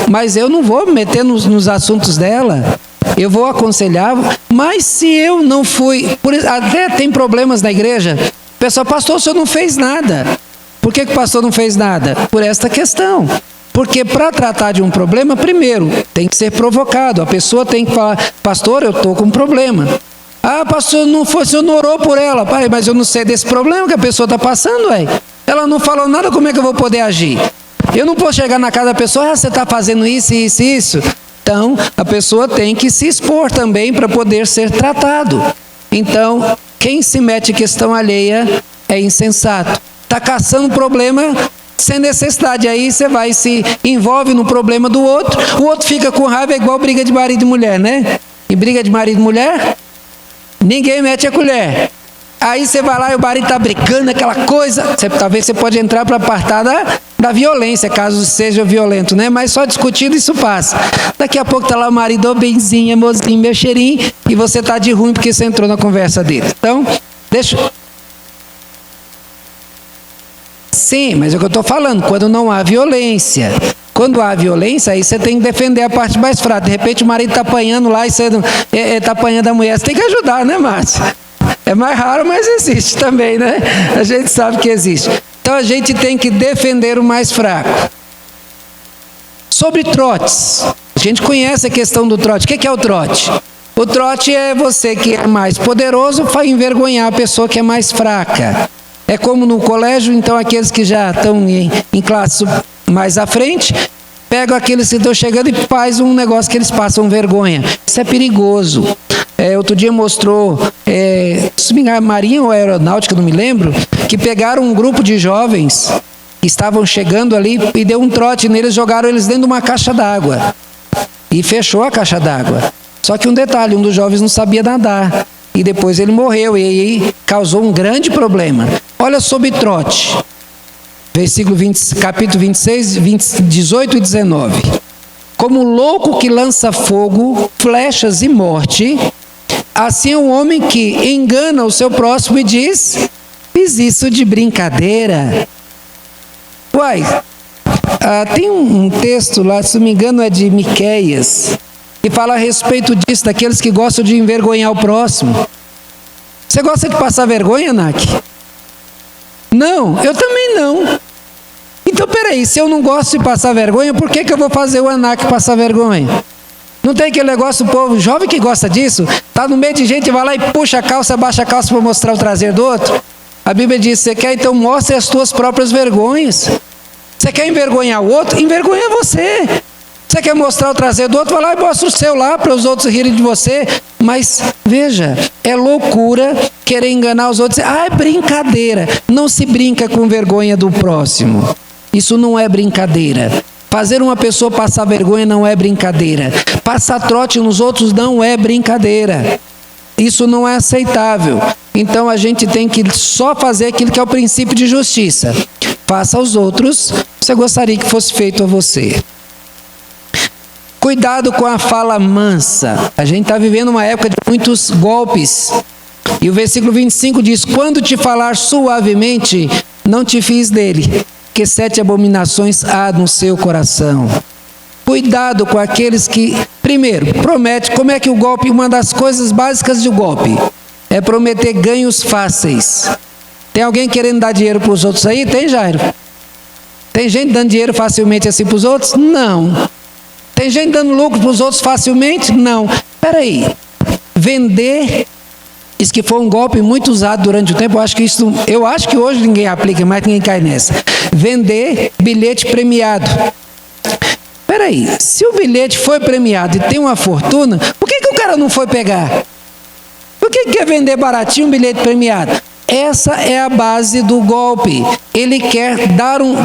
mas eu não vou me meter nos assuntos dela, eu vou aconselhar, mas se eu não fui, até tem problemas na igreja, o pessoal, pastor, o senhor não fez nada. Por que o pastor não fez nada? Por esta questão. Porque para tratar de um problema, primeiro, tem que ser provocado, a pessoa tem que falar, pastor, eu estou com um problema. Ah, pastor, o senhor não orou por ela. Pai, mas eu não sei desse problema que a pessoa está passando, ué. Ela não falou nada, como é que eu vou poder agir? Eu não posso chegar na casa da pessoa, você está fazendo isso, isso, isso. Então, a pessoa tem que se expor também para poder ser tratado. Então, quem se mete em questão alheia é insensato. Está caçando problema sem necessidade. Aí você vai se envolve no problema do outro, o outro fica com raiva, é igual briga de marido e mulher, né? E briga de marido e mulher, ninguém mete a colher. Aí você vai lá e o marido está brincando, aquela coisa. Talvez você pode entrar para apartar da violência, caso seja violento, né? Mas só discutindo isso passa. Daqui a pouco está lá o marido, ô benzinho, mozinho, meu cheirinho, e você está de ruim porque você entrou na conversa dele. Então, deixa... Sim, mas é o que eu estou falando, quando não há violência. Quando há violência, aí você tem que defender a parte mais fraca. De repente o marido está apanhando lá e você está apanhando a mulher. Você tem que ajudar, né, Márcio? É mais raro, mas existe também, né? A gente sabe que existe. Então a gente tem que defender o mais fraco. Sobre trotes. A gente conhece a questão do trote. O que é o trote? O trote é você que é mais poderoso vai envergonhar a pessoa que é mais fraca. É como no colégio, então aqueles que já estão em classe mais à frente, pegam aqueles que estão chegando e faz um negócio que eles passam vergonha. Isso é perigoso. Outro dia mostrou, se me engano, Marinha ou Aeronáutica, não me lembro, que pegaram um grupo de jovens que estavam chegando ali e deu um trote neles, jogaram eles dentro de uma caixa d'água e fechou a caixa d'água. Só que um detalhe, um dos jovens não sabia nadar e depois ele morreu e aí causou um grande problema. Olha sobre trote, capítulo 26, 18 e 19. Como louco que lança fogo, flechas e morte, assim é um homem que engana o seu próximo e diz, fiz isso de brincadeira. Uai, tem um texto lá, se não me engano é de Miqueias, que fala a respeito disso, daqueles que gostam de envergonhar o próximo. Você gosta de passar vergonha, Nac? Não, eu também não. Então, peraí, se eu não gosto de passar vergonha, por que eu vou fazer o Anak passar vergonha? Não tem aquele negócio, o povo jovem que gosta disso, está no meio de gente, vai lá e puxa a calça, baixa a calça para mostrar o traseiro do outro. A Bíblia diz, você quer, então mostre as tuas próprias vergonhas. Você quer envergonhar o outro? Envergonha você. Você quer mostrar o traseiro do outro? Vai lá e mostra o seu lá para os outros rirem de você. Mas, veja, é loucura querer enganar os outros. Ah, é brincadeira. Não se brinca com vergonha do próximo. Isso não é brincadeira. Fazer uma pessoa passar vergonha não é brincadeira. Passar trote nos outros não é brincadeira. Isso não é aceitável. Então a gente tem que só fazer aquilo que é o princípio de justiça. Faça aos outros, você gostaria que fosse feito a você. Cuidado com a fala mansa. A gente está vivendo uma época de muitos golpes. E o versículo 25 diz, quando te falar suavemente, não te fies dele, que 7 abominações há no seu coração. Cuidado com aqueles que, primeiro, promete, como é que o golpe, uma das coisas básicas do golpe, é prometer ganhos fáceis. Tem alguém querendo dar dinheiro para os outros aí? Tem, Jairo? Tem gente dando dinheiro facilmente assim para os outros? Não. Tem gente dando lucro para os outros facilmente? Não. Espera aí. Vender, isso que foi um golpe muito usado durante o tempo, eu acho que hoje ninguém aplica, mas ninguém cai nessa. Vender bilhete premiado. Espera aí, se o bilhete foi premiado e tem uma fortuna, por que o cara não foi pegar? Por que quer vender baratinho um bilhete premiado? Essa é a base do golpe. Ele quer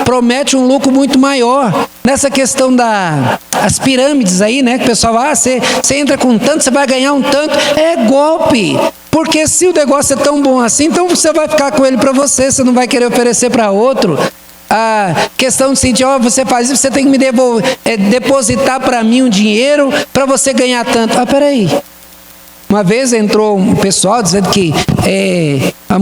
promete um lucro muito maior. Nessa questão das pirâmides aí, né? Que o pessoal fala, você entra com tanto, você vai ganhar um tanto. É golpe. Porque se o negócio é tão bom assim, então você vai ficar com ele para você não vai querer oferecer para outro. A questão do seguinte, você faz isso, você tem que me depositar para mim um dinheiro para você ganhar tanto. Peraí. Uma vez entrou um pessoal dizendo que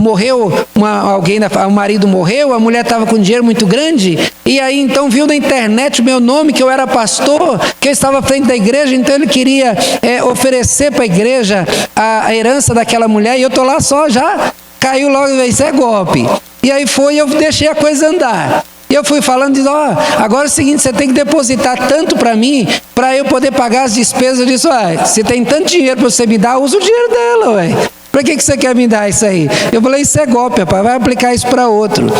morreu, o marido morreu, a mulher estava com dinheiro muito grande, e aí então viu na internet o meu nome, que eu era pastor, que eu estava à frente da igreja, então ele queria oferecer para a igreja a herança daquela mulher, e eu estou lá só, já caiu logo, isso é golpe. E aí eu deixei a coisa andar. E eu fui falando, dizendo, agora é o seguinte, você tem que depositar tanto para mim, para eu poder pagar as despesas. Eu disse, se tem tanto dinheiro para você me dar, usa o dinheiro dela, ué. Para que você quer me dar isso aí? Eu falei, isso é golpe, rapaz, vai aplicar isso para outro.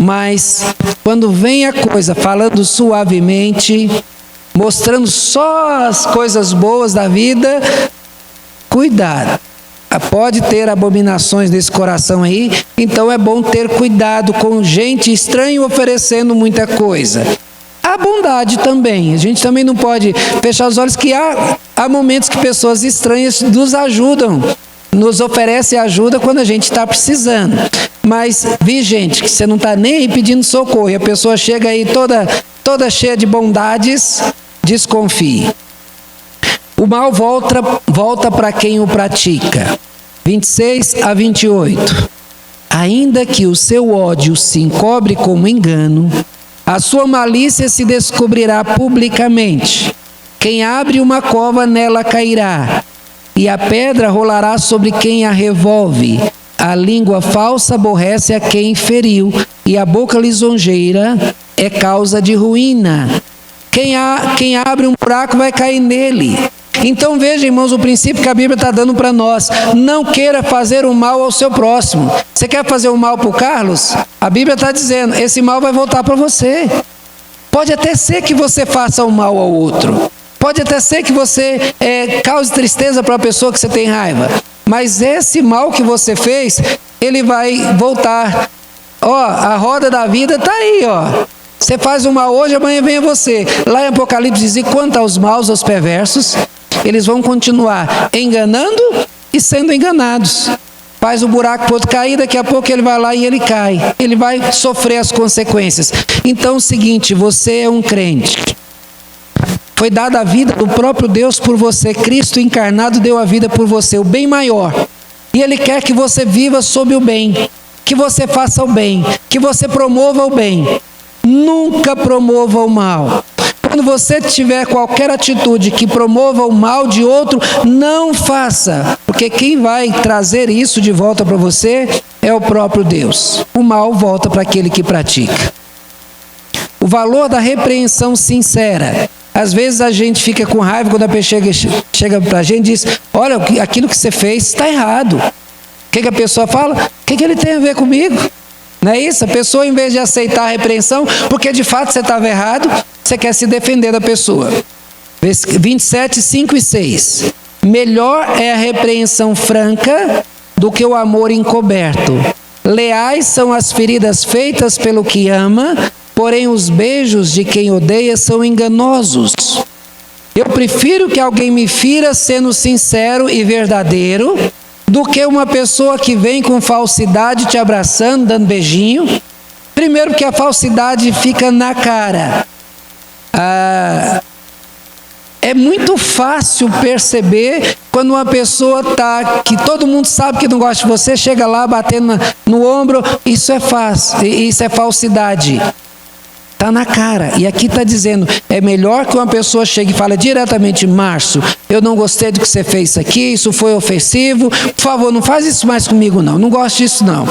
Mas, quando vem a coisa falando suavemente, mostrando só as coisas boas da vida, cuidado. Pode ter abominações desse coração aí, então é bom ter cuidado com gente estranha oferecendo muita coisa. A bondade também, a gente também não pode fechar os olhos que há momentos que pessoas estranhas nos ajudam, nos oferecem ajuda quando a gente está precisando. Mas vi gente que você não está nem aí pedindo socorro e a pessoa chega aí toda cheia de bondades, desconfie. O mal volta para quem o pratica. 26 a 28. Ainda que o seu ódio se encobre como engano, a sua malícia se descobrirá publicamente. Quem abre uma cova, nela cairá, e a pedra rolará sobre quem a revolve. A língua falsa aborrece a quem feriu, e a boca lisonjeira é causa de ruína. Quem abre um buraco vai cair nele. Então veja, irmãos, o princípio que a Bíblia está dando para nós. Não queira fazer o mal ao seu próximo. Você quer fazer o mal para o Carlos? A Bíblia está dizendo, esse mal vai voltar para você. Pode até ser que você faça o mal ao outro. Pode até ser que você cause tristeza para a pessoa que você tem raiva. Mas esse mal que você fez, ele vai voltar. A roda da vida está aí, Você faz o mal hoje, amanhã vem você. Lá em Apocalipse diz, e quanto aos maus, aos perversos, eles vão continuar enganando e sendo enganados. Faz o buraco para o outro cair, daqui a pouco ele vai lá e ele cai. Ele vai sofrer as consequências. Então é o seguinte, você é um crente. Foi dada a vida do próprio Deus por você. Cristo encarnado deu a vida por você, o bem maior. E Ele quer que você viva sob o bem, que você faça o bem, que você promova o bem. Nunca promova o mal. Quando você tiver qualquer atitude que promova o mal de outro, não faça, porque quem vai trazer isso de volta para você é o próprio Deus. O mal volta para aquele que pratica. O valor da repreensão sincera. Às vezes a gente fica com raiva quando a pessoa chega para a gente e diz, olha, aquilo que você fez está errado. O que a pessoa fala? O que ele tem a ver comigo? Não é isso? A pessoa, em vez de aceitar a repreensão, porque de fato você estava errado, você quer se defender da pessoa. 27, 5 e 6. Melhor é a repreensão franca do que o amor encoberto. Leais são as feridas feitas pelo que ama, porém os beijos de quem odeia são enganosos. Eu prefiro que alguém me fira sendo sincero e verdadeiro, do que uma pessoa que vem com falsidade te abraçando, dando beijinho. Primeiro porque a falsidade fica na cara. É muito fácil perceber quando uma pessoa que todo mundo sabe que não gosta de você, chega lá batendo no ombro, isso é fácil, isso é falsidade. Está na cara. E aqui está dizendo, é melhor que uma pessoa chegue e fale diretamente, Márcio, eu não gostei do que você fez aqui, isso foi ofensivo, por favor, não faz isso mais comigo não gosto disso não.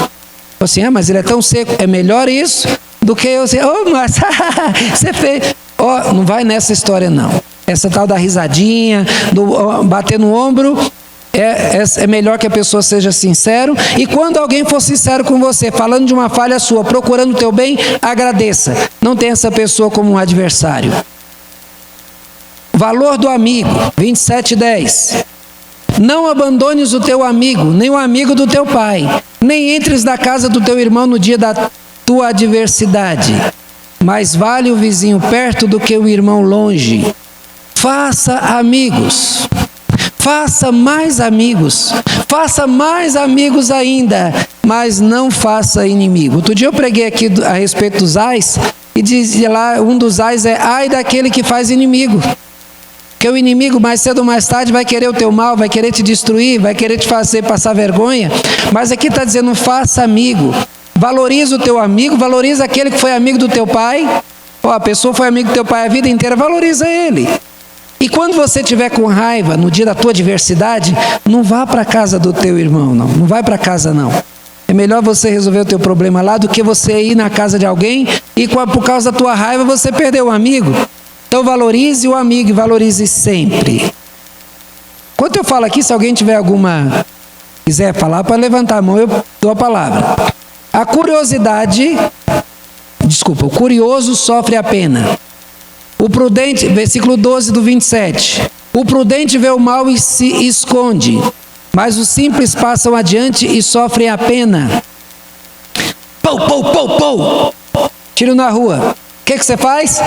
Assim, mas ele é tão seco, é melhor isso do que eu assim, ô Márcia, você fez. Ó, não vai nessa história não. Essa tal da risadinha, do bater no ombro, é melhor que a pessoa seja sincero. E quando alguém for sincero com você, falando de uma falha sua, procurando o teu bem, agradeça. Não tenha essa pessoa como um adversário. Valor do amigo, 27:10. Não abandones o teu amigo, nem o amigo do teu pai, nem entres na casa do teu irmão no dia da tua adversidade. Mais vale o vizinho perto do que o irmão longe. Faça amigos. Faça mais amigos. Faça mais amigos ainda, mas não faça inimigo. Outro dia eu preguei aqui a respeito dos ais, e dizia lá, um dos ais é: ai daquele que faz inimigo. Porque o inimigo mais cedo ou mais tarde vai querer o teu mal, vai querer te destruir, vai querer te fazer passar vergonha. Mas aqui está dizendo: faça amigo. Valoriza o teu amigo, valoriza aquele que foi amigo do teu pai. Ó, a pessoa foi amigo do teu pai a vida inteira, valoriza ele. E quando você estiver com raiva, no dia da tua adversidade, não vá para a casa do teu irmão, não. Não vai para casa, não. É melhor você resolver o teu problema lá do que você ir na casa de alguém e por causa da tua raiva você perder o amigo. Então valorize o amigo e valorize sempre. Enquanto eu falo aqui, se alguém tiver quiser falar, para levantar a mão, eu dou a palavra. A curiosidade, o curioso sofre a pena. O prudente, versículo 12 do 27. O prudente vê o mal e se esconde, mas os simples passam adiante e sofrem a pena. Pou, pou, pou, pou. Tiro na rua. O que você faz?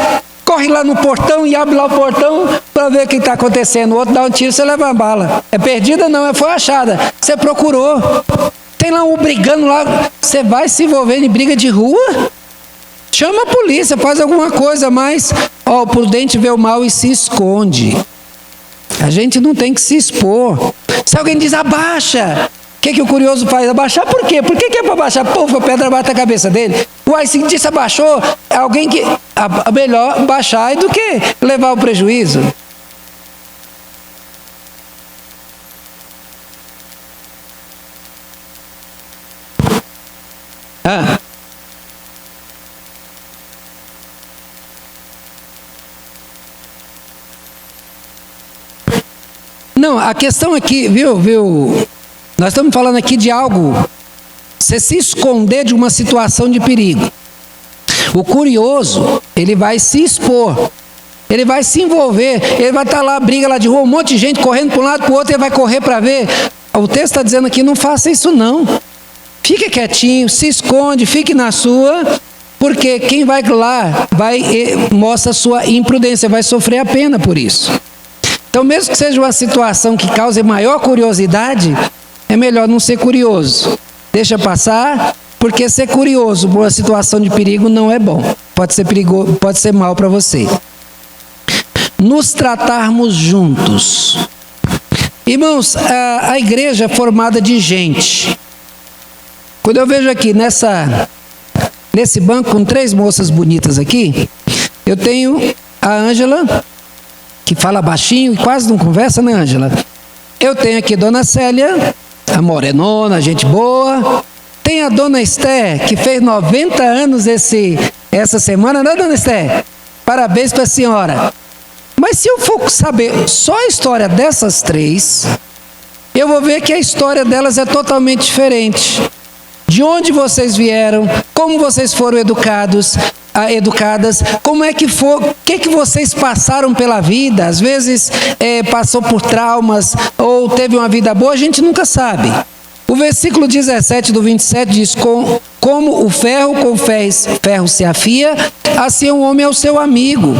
Corre lá no portão e abre lá o portão para ver o que está acontecendo. O outro dá um tiro, você leva uma bala. É perdida? Não, foi achada. Você procurou. Tem lá um brigando lá. Você vai se envolver em briga de rua? Chama a polícia, faz alguma coisa, mas o prudente vê o mal e se esconde. A gente não tem que se expor. Se alguém diz abaixa, o que o curioso faz? Abaixar por quê? Por que é para abaixar? Pô, a pedra bate a cabeça dele. Uai, se disse abaixou, é alguém que... melhor baixar do que levar o prejuízo. Não, a questão aqui, viu? Nós estamos falando aqui de algo, você se esconder de uma situação de perigo. O curioso, ele vai se expor, ele vai se envolver, ele vai estar lá, briga lá de rua, um monte de gente correndo para um lado para o outro, ele vai correr para ver. O texto está dizendo aqui: não faça isso não. Fique quietinho, se esconde, fique na sua, porque quem vai lá mostra a sua imprudência, vai sofrer a pena por isso. Então, mesmo que seja uma situação que cause maior curiosidade, é melhor não ser curioso. Deixa passar, porque ser curioso por uma situação de perigo não é bom. Pode ser perigoso, pode ser mal para você. Nos tratarmos juntos. Irmãos, a igreja é formada de gente. Quando eu vejo aqui nesse banco com 3 moças bonitas aqui, eu tenho a Ângela, que fala baixinho e quase não conversa, né, Ângela? Eu tenho aqui Dona Célia, a morenona, gente boa. Tem a Dona Esther, que fez 90 anos essa semana, né, Dona Esther? Parabéns para a senhora. Mas se eu for saber só a história dessas 3, eu vou ver que a história delas é totalmente diferente. De onde vocês vieram, como vocês foram educadas, como é que foi, o que vocês passaram pela vida, às vezes passou por traumas, ou teve uma vida boa, a gente nunca sabe. O versículo 17 do 27 diz: como o ferro com ferro se afia, assim o homem é o seu amigo.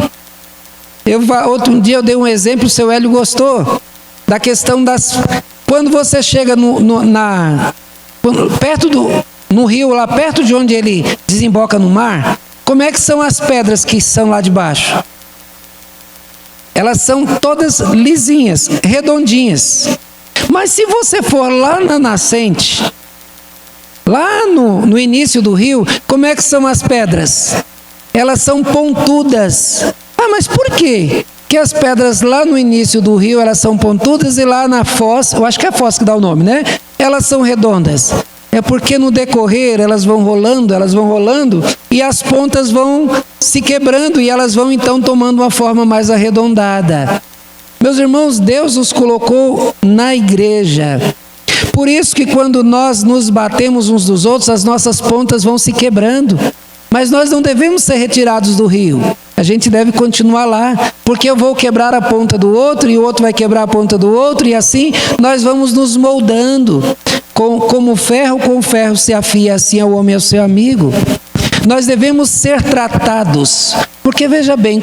Outro dia eu dei um exemplo, o seu Hélio gostou, da questão quando você chega no rio, lá perto de onde ele desemboca no mar, como é que são as pedras que são lá de baixo? Elas são todas lisinhas, redondinhas. Mas se você for lá na nascente, lá no início do rio, como é que são as pedras? Elas são pontudas. Ah, mas por quê? Que as pedras lá no início do rio, elas são pontudas, e lá na foz, eu acho que é a foz que dá o nome, né? Elas são redondas. é porque no decorrer elas vão rolando, e as pontas vão se quebrando e elas vão então tomando uma forma mais arredondada. Meus irmãos, Deus nos colocou na igreja. Por isso que quando nós nos batemos uns dos outros, as nossas pontas vão se quebrando. Mas nós não devemos ser retirados do rio. A gente deve continuar lá, porque eu vou quebrar a ponta do outro e o outro vai quebrar a ponta do outro, e assim nós vamos nos moldando. Como ferro com ferro se afia, assim é o homem ao seu amigo. Nós devemos ser tratados, porque veja bem,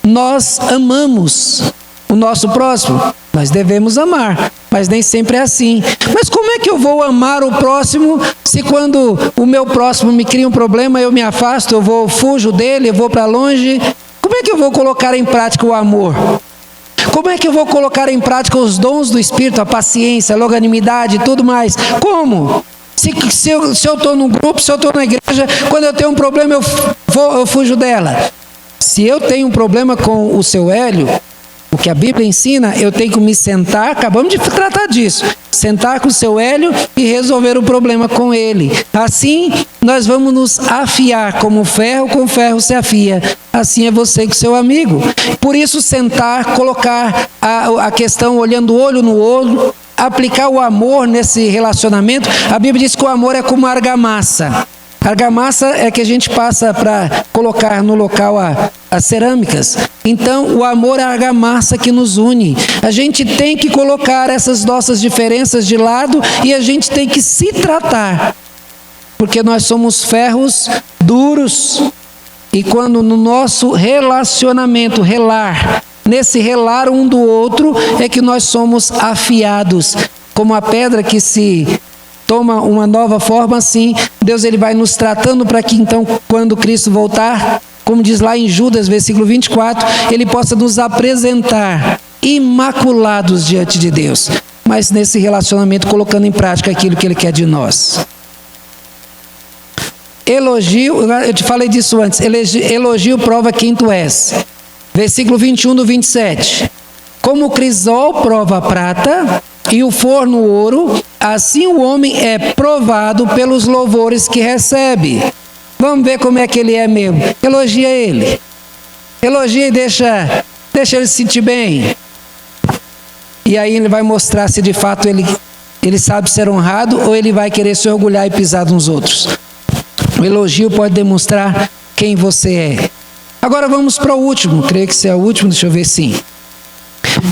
nós amamos o nosso próximo, nós devemos amar, mas nem sempre é assim. Mas como é que eu vou amar o próximo se quando o meu próximo me cria um problema, eu me afasto, fujo dele, eu vou para longe? Como é que eu vou colocar em prática o amor? Como é que eu vou colocar em prática os dons do Espírito, a paciência, a longanimidade e tudo mais? Como? Se eu estou num grupo, se eu estou na igreja, quando eu tenho um problema, eu fujo dela. Se eu tenho um problema com o seu Hélio, o que a Bíblia ensina, eu tenho que me sentar, acabamos de tratar disso, sentar com o seu Hélio e resolver o problema com ele. Assim, nós vamos nos afiar, como ferro com ferro se afia. Assim é você com seu amigo. Por isso, sentar, colocar a questão olhando olho no olho, aplicar o amor nesse relacionamento. A Bíblia diz que o amor é como argamassa. Argamassa é que a gente passa para colocar no local as cerâmicas. Então, o amor é a argamassa que nos une. A gente tem que colocar essas nossas diferenças de lado e a gente tem que se tratar. Porque nós somos ferros duros. E quando no nosso relacionamento, nesse relar um do outro, é que nós somos afiados. Como a pedra que se toma uma nova forma, assim, Deus ele vai nos tratando para que então, quando Cristo voltar, como diz lá em Judas, versículo 24, ele possa nos apresentar imaculados diante de Deus, mas nesse relacionamento colocando em prática aquilo que ele quer de nós. Elogio, eu te falei disso antes, elogio prova quem tu és. Versículo 21 do 27. Como o crisol prova a prata e o forno o ouro, assim o homem é provado pelos louvores que recebe. Vamos ver como é que ele é mesmo. Elogia ele. Elogia e deixa ele se sentir bem. E aí ele vai mostrar se de fato ele sabe ser honrado ou ele vai querer se orgulhar e pisar nos outros. O elogio pode demonstrar quem você é. Agora vamos para o último. Creio que esse é o último, deixa eu ver sim.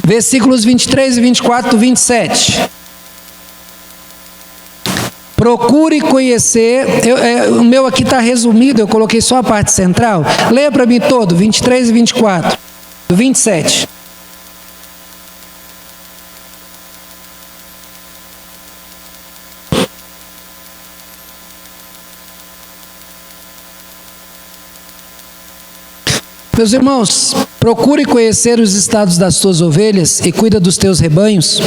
Versículos 23 e 24 do 27. Procure conhecer, o meu aqui está resumido, eu coloquei só a parte central. Leia para mim todo, 23 e 24, do 27. Meus irmãos, procure conhecer os estados das tuas ovelhas e cuida dos teus rebanhos,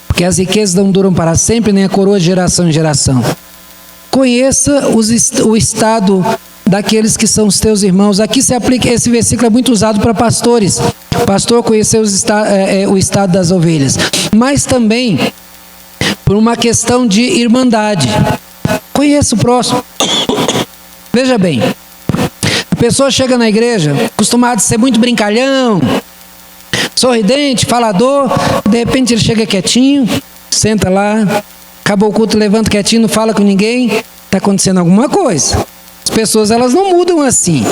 porque as riquezas não duram para sempre, nem a coroa de geração em geração. Conheça o estado daqueles que são os teus irmãos. Aqui se aplica, esse versículo é muito usado para pastores. O pastor conhecer o estado das ovelhas, mas também por uma questão de irmandade. Conheça o próximo. Veja bem, a pessoa chega na igreja, acostumado a ser muito brincalhão, sorridente, falador, de repente ele chega quietinho, senta lá, acabou o culto, levanta quietinho, não fala com ninguém, está acontecendo alguma coisa. As pessoas, elas não mudam assim.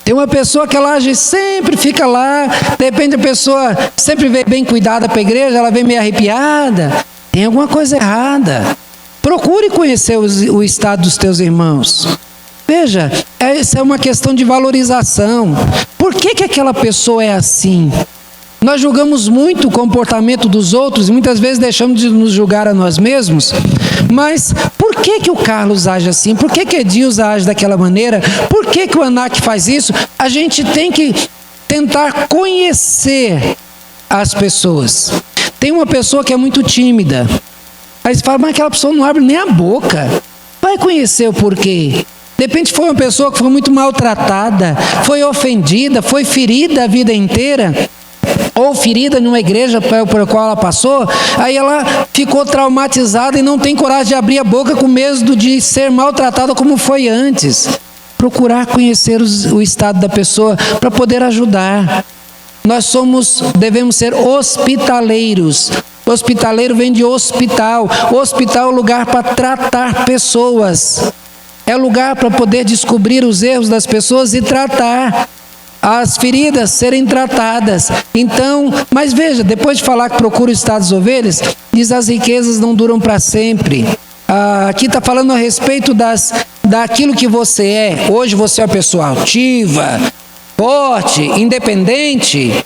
Tem uma pessoa que ela age sempre, fica lá, de repente a pessoa sempre vem bem cuidada para a igreja, ela vem meio arrepiada, tem alguma coisa errada. Procure conhecer o estado dos teus irmãos. Veja, essa é uma questão de valorização. Por que aquela pessoa é assim? Nós julgamos muito o comportamento dos outros e muitas vezes deixamos de nos julgar a nós mesmos. Mas por que o Carlos age assim? Por que Edilza age daquela maneira? Por que o Anak faz isso? A gente tem que tentar conhecer as pessoas. Tem uma pessoa que é muito tímida. Aí você fala, mas aquela pessoa não abre nem a boca. Vai conhecer o porquê. De repente foi uma pessoa que foi muito maltratada, foi ofendida, foi ferida a vida inteira. Ou ou ferida numa igreja por qual ela passou, aí ela ficou traumatizada e não tem coragem de abrir a boca com medo de ser maltratada como foi antes. Procurar conhecer o estado da pessoa para poder ajudar. Nós devemos ser hospitaleiros. Hospitaleiro vem de hospital. Hospital é um lugar para tratar pessoas. É lugar para poder descobrir os erros das pessoas e tratar. As feridas serem tratadas. Então, mas veja, depois de falar que procura o estado das ovelhas, diz: as riquezas não duram para sempre. Aqui está falando a respeito daquilo que você é. Hoje você é uma pessoa altiva, forte, independente.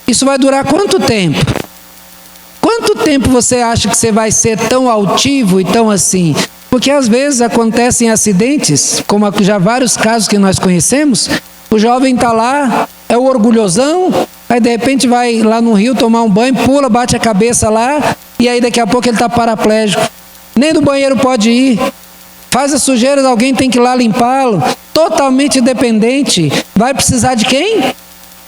Isso vai durar quanto tempo? Quanto tempo você acha que você vai ser tão altivo e tão assim? Porque às vezes acontecem acidentes, como já vários casos que nós conhecemos. O jovem está lá, é o orgulhosão, aí de repente vai lá no rio tomar um banho, pula, bate a cabeça lá, e aí daqui a pouco ele está paraplégico. Nem do banheiro pode ir. Faz a sujeira, alguém tem que ir lá limpá-lo. Totalmente dependente. Vai precisar de quem?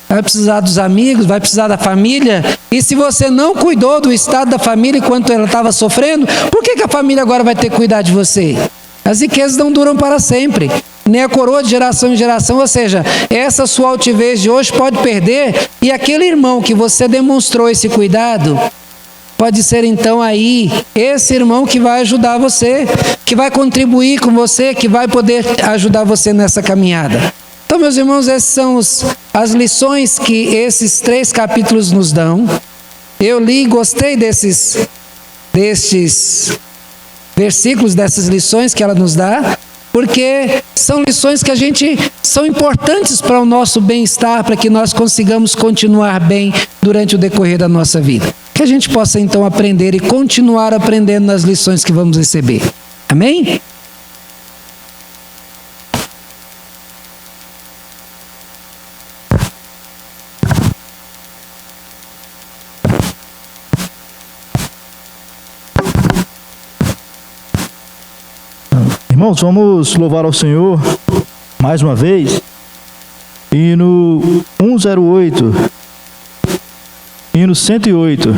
Vai precisar dos amigos, vai precisar da família. E se você não cuidou do estado da família enquanto ela estava sofrendo, por que a família agora vai ter que cuidar de você? As riquezas não duram para sempre, nem a coroa de geração em geração. Ou seja, essa sua altivez de hoje pode perder, e aquele irmão que você demonstrou esse cuidado, pode ser então aí esse irmão que vai ajudar você, que vai contribuir com você, que vai poder ajudar você nessa caminhada. Então, meus irmãos, essas são as lições que esses 3 capítulos nos dão. Eu li e gostei destes versículos, dessas lições que ela nos dá, porque são lições que são importantes para o nosso bem-estar, para que nós consigamos continuar bem durante o decorrer da nossa vida. Que a gente possa então aprender e continuar aprendendo nas lições que vamos receber. Amém? Irmãos, vamos louvar ao Senhor mais uma vez. E no 108 e no 108.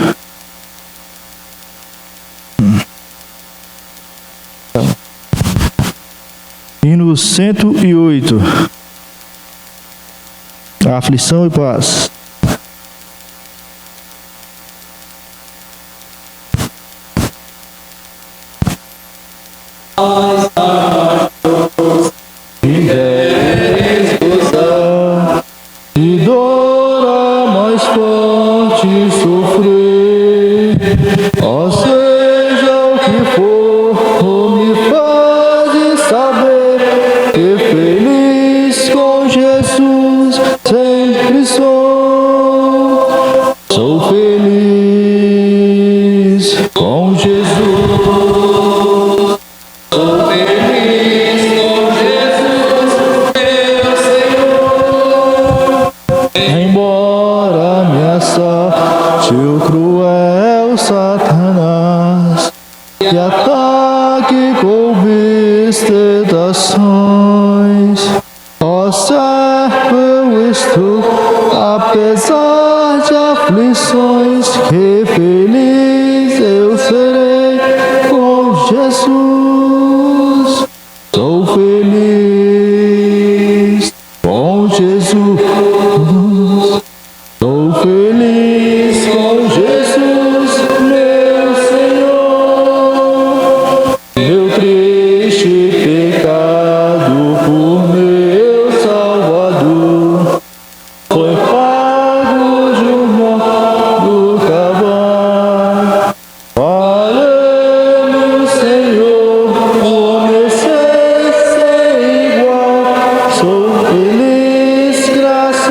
E no 108. A aflição e paz. E dor mais forte sofrer, ó seja o que for, me faz saber que feliz com Jesus sempre sou. Sou feliz com Jesus. Embora me assalte o cruel Satanás e ataque com tentações, ó servo eu estou, apesar de aflições, que feliz eu serei com Jesus. Sou feliz com Jesus. Sou feliz com Jesus, meu Senhor. Meu triste pecado por meu Salvador foi pago de um modo cabal. Valeu-me, Senhor, por meu ser igual. Sou feliz, graças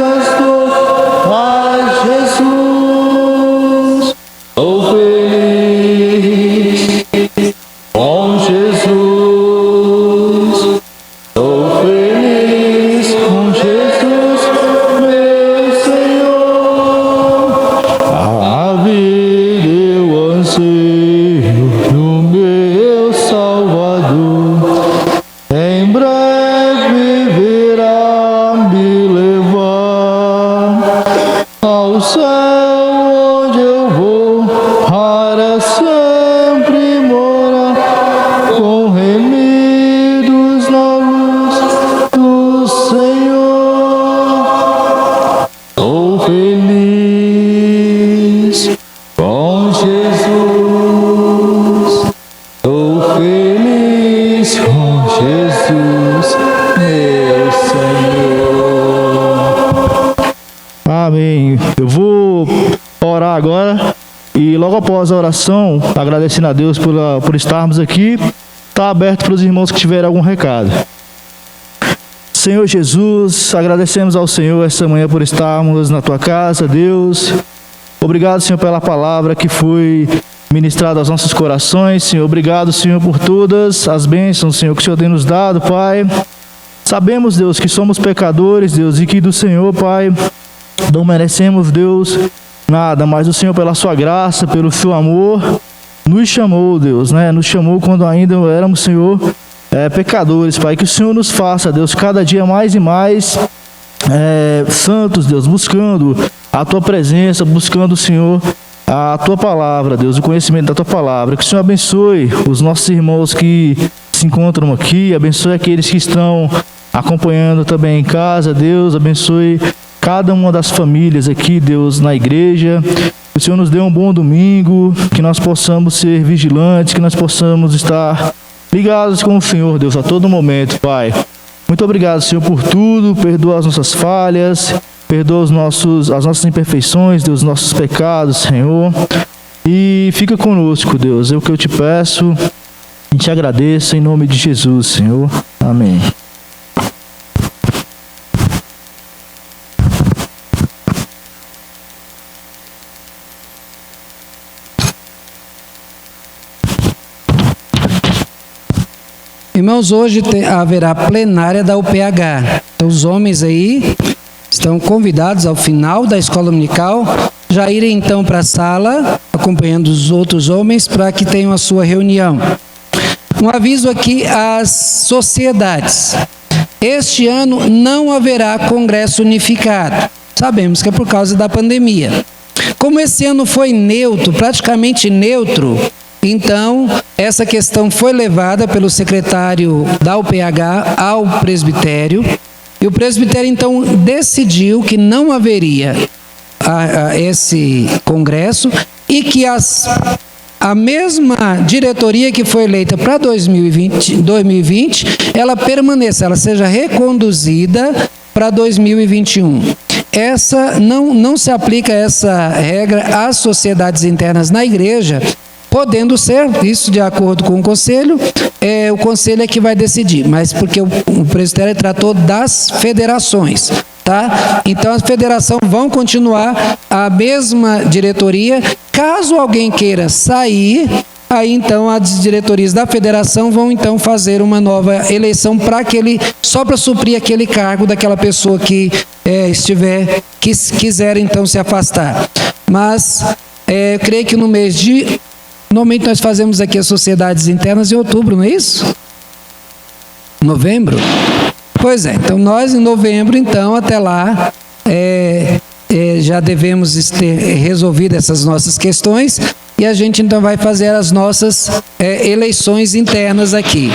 E logo após a oração, agradecendo a Deus por estarmos aqui, está aberto para os irmãos que tiverem algum recado. Senhor Jesus, agradecemos ao Senhor essa manhã por estarmos na Tua casa, Deus. Obrigado, Senhor, pela palavra que foi ministrada aos nossos corações, Senhor. Obrigado, Senhor, por todas as bênçãos, Senhor, que o Senhor tem nos dado, Pai. Sabemos, Deus, que somos pecadores, Deus, e que do Senhor, Pai, não merecemos, Deus, nada, mas o Senhor, pela Sua graça, pelo Seu amor, nos chamou, Deus, né? Nos chamou quando ainda éramos, Senhor, pecadores, Pai. Que o Senhor nos faça, Deus, cada dia mais e mais santos, Deus, buscando a Tua presença, buscando, Senhor, a Tua palavra, Deus, o conhecimento da Tua palavra. Que o Senhor abençoe os nossos irmãos que se encontram aqui, abençoe aqueles que estão acompanhando também em casa, Deus, abençoe cada uma das famílias aqui, Deus, na igreja. Que o Senhor nos dê um bom domingo, que nós possamos ser vigilantes, que nós possamos estar ligados com o Senhor, Deus, a todo momento, Pai. Muito obrigado, Senhor, por tudo. Perdoa as nossas falhas, perdoa as nossas imperfeições, Deus, nossos pecados, Senhor. E fica conosco, Deus, é o que eu te peço e te agradeço em nome de Jesus, Senhor. Amém. Irmãos, hoje haverá plenária da UPH. Então, os homens aí estão convidados ao final da escola dominical já irem então para a sala, acompanhando os outros homens, para que tenham a sua reunião. Um aviso aqui às sociedades. Este ano não haverá congresso unificado. Sabemos que é por causa da pandemia. Como esse ano foi neutro, praticamente neutro, então, essa questão foi levada pelo secretário da UPH ao presbitério, e o presbitério, então, decidiu que não haveria esse congresso e que a mesma diretoria que foi eleita para 2020, ela permaneça, ela seja reconduzida para 2021. Não se aplica essa regra às sociedades internas na igreja, podendo ser, isso de acordo com o conselho é que vai decidir, mas porque o presbitério tratou das federações, tá? Então as federações vão continuar a mesma diretoria. Caso alguém queira sair, aí então as diretorias da federação vão então fazer uma nova eleição só para suprir aquele cargo daquela pessoa que quiser então se afastar. Mas eu creio que no mês de... Normalmente nós fazemos aqui as sociedades internas em outubro, não é isso? Novembro? Pois é, então nós em novembro, então até lá, já devemos ter resolvido essas nossas questões e a gente então vai fazer as nossas eleições internas aqui.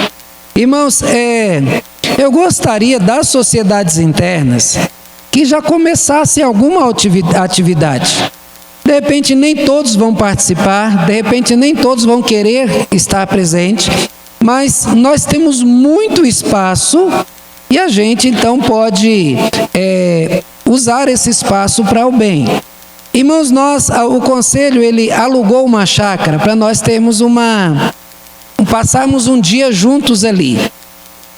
Irmãos, eu gostaria das sociedades internas que já começasse alguma atividade. De repente nem todos vão participar, de repente nem todos vão querer estar presente, mas nós temos muito espaço e a gente então pode usar esse espaço para o bem. Irmãos, o conselho ele alugou uma chácara para nós termos passarmos um dia juntos ali.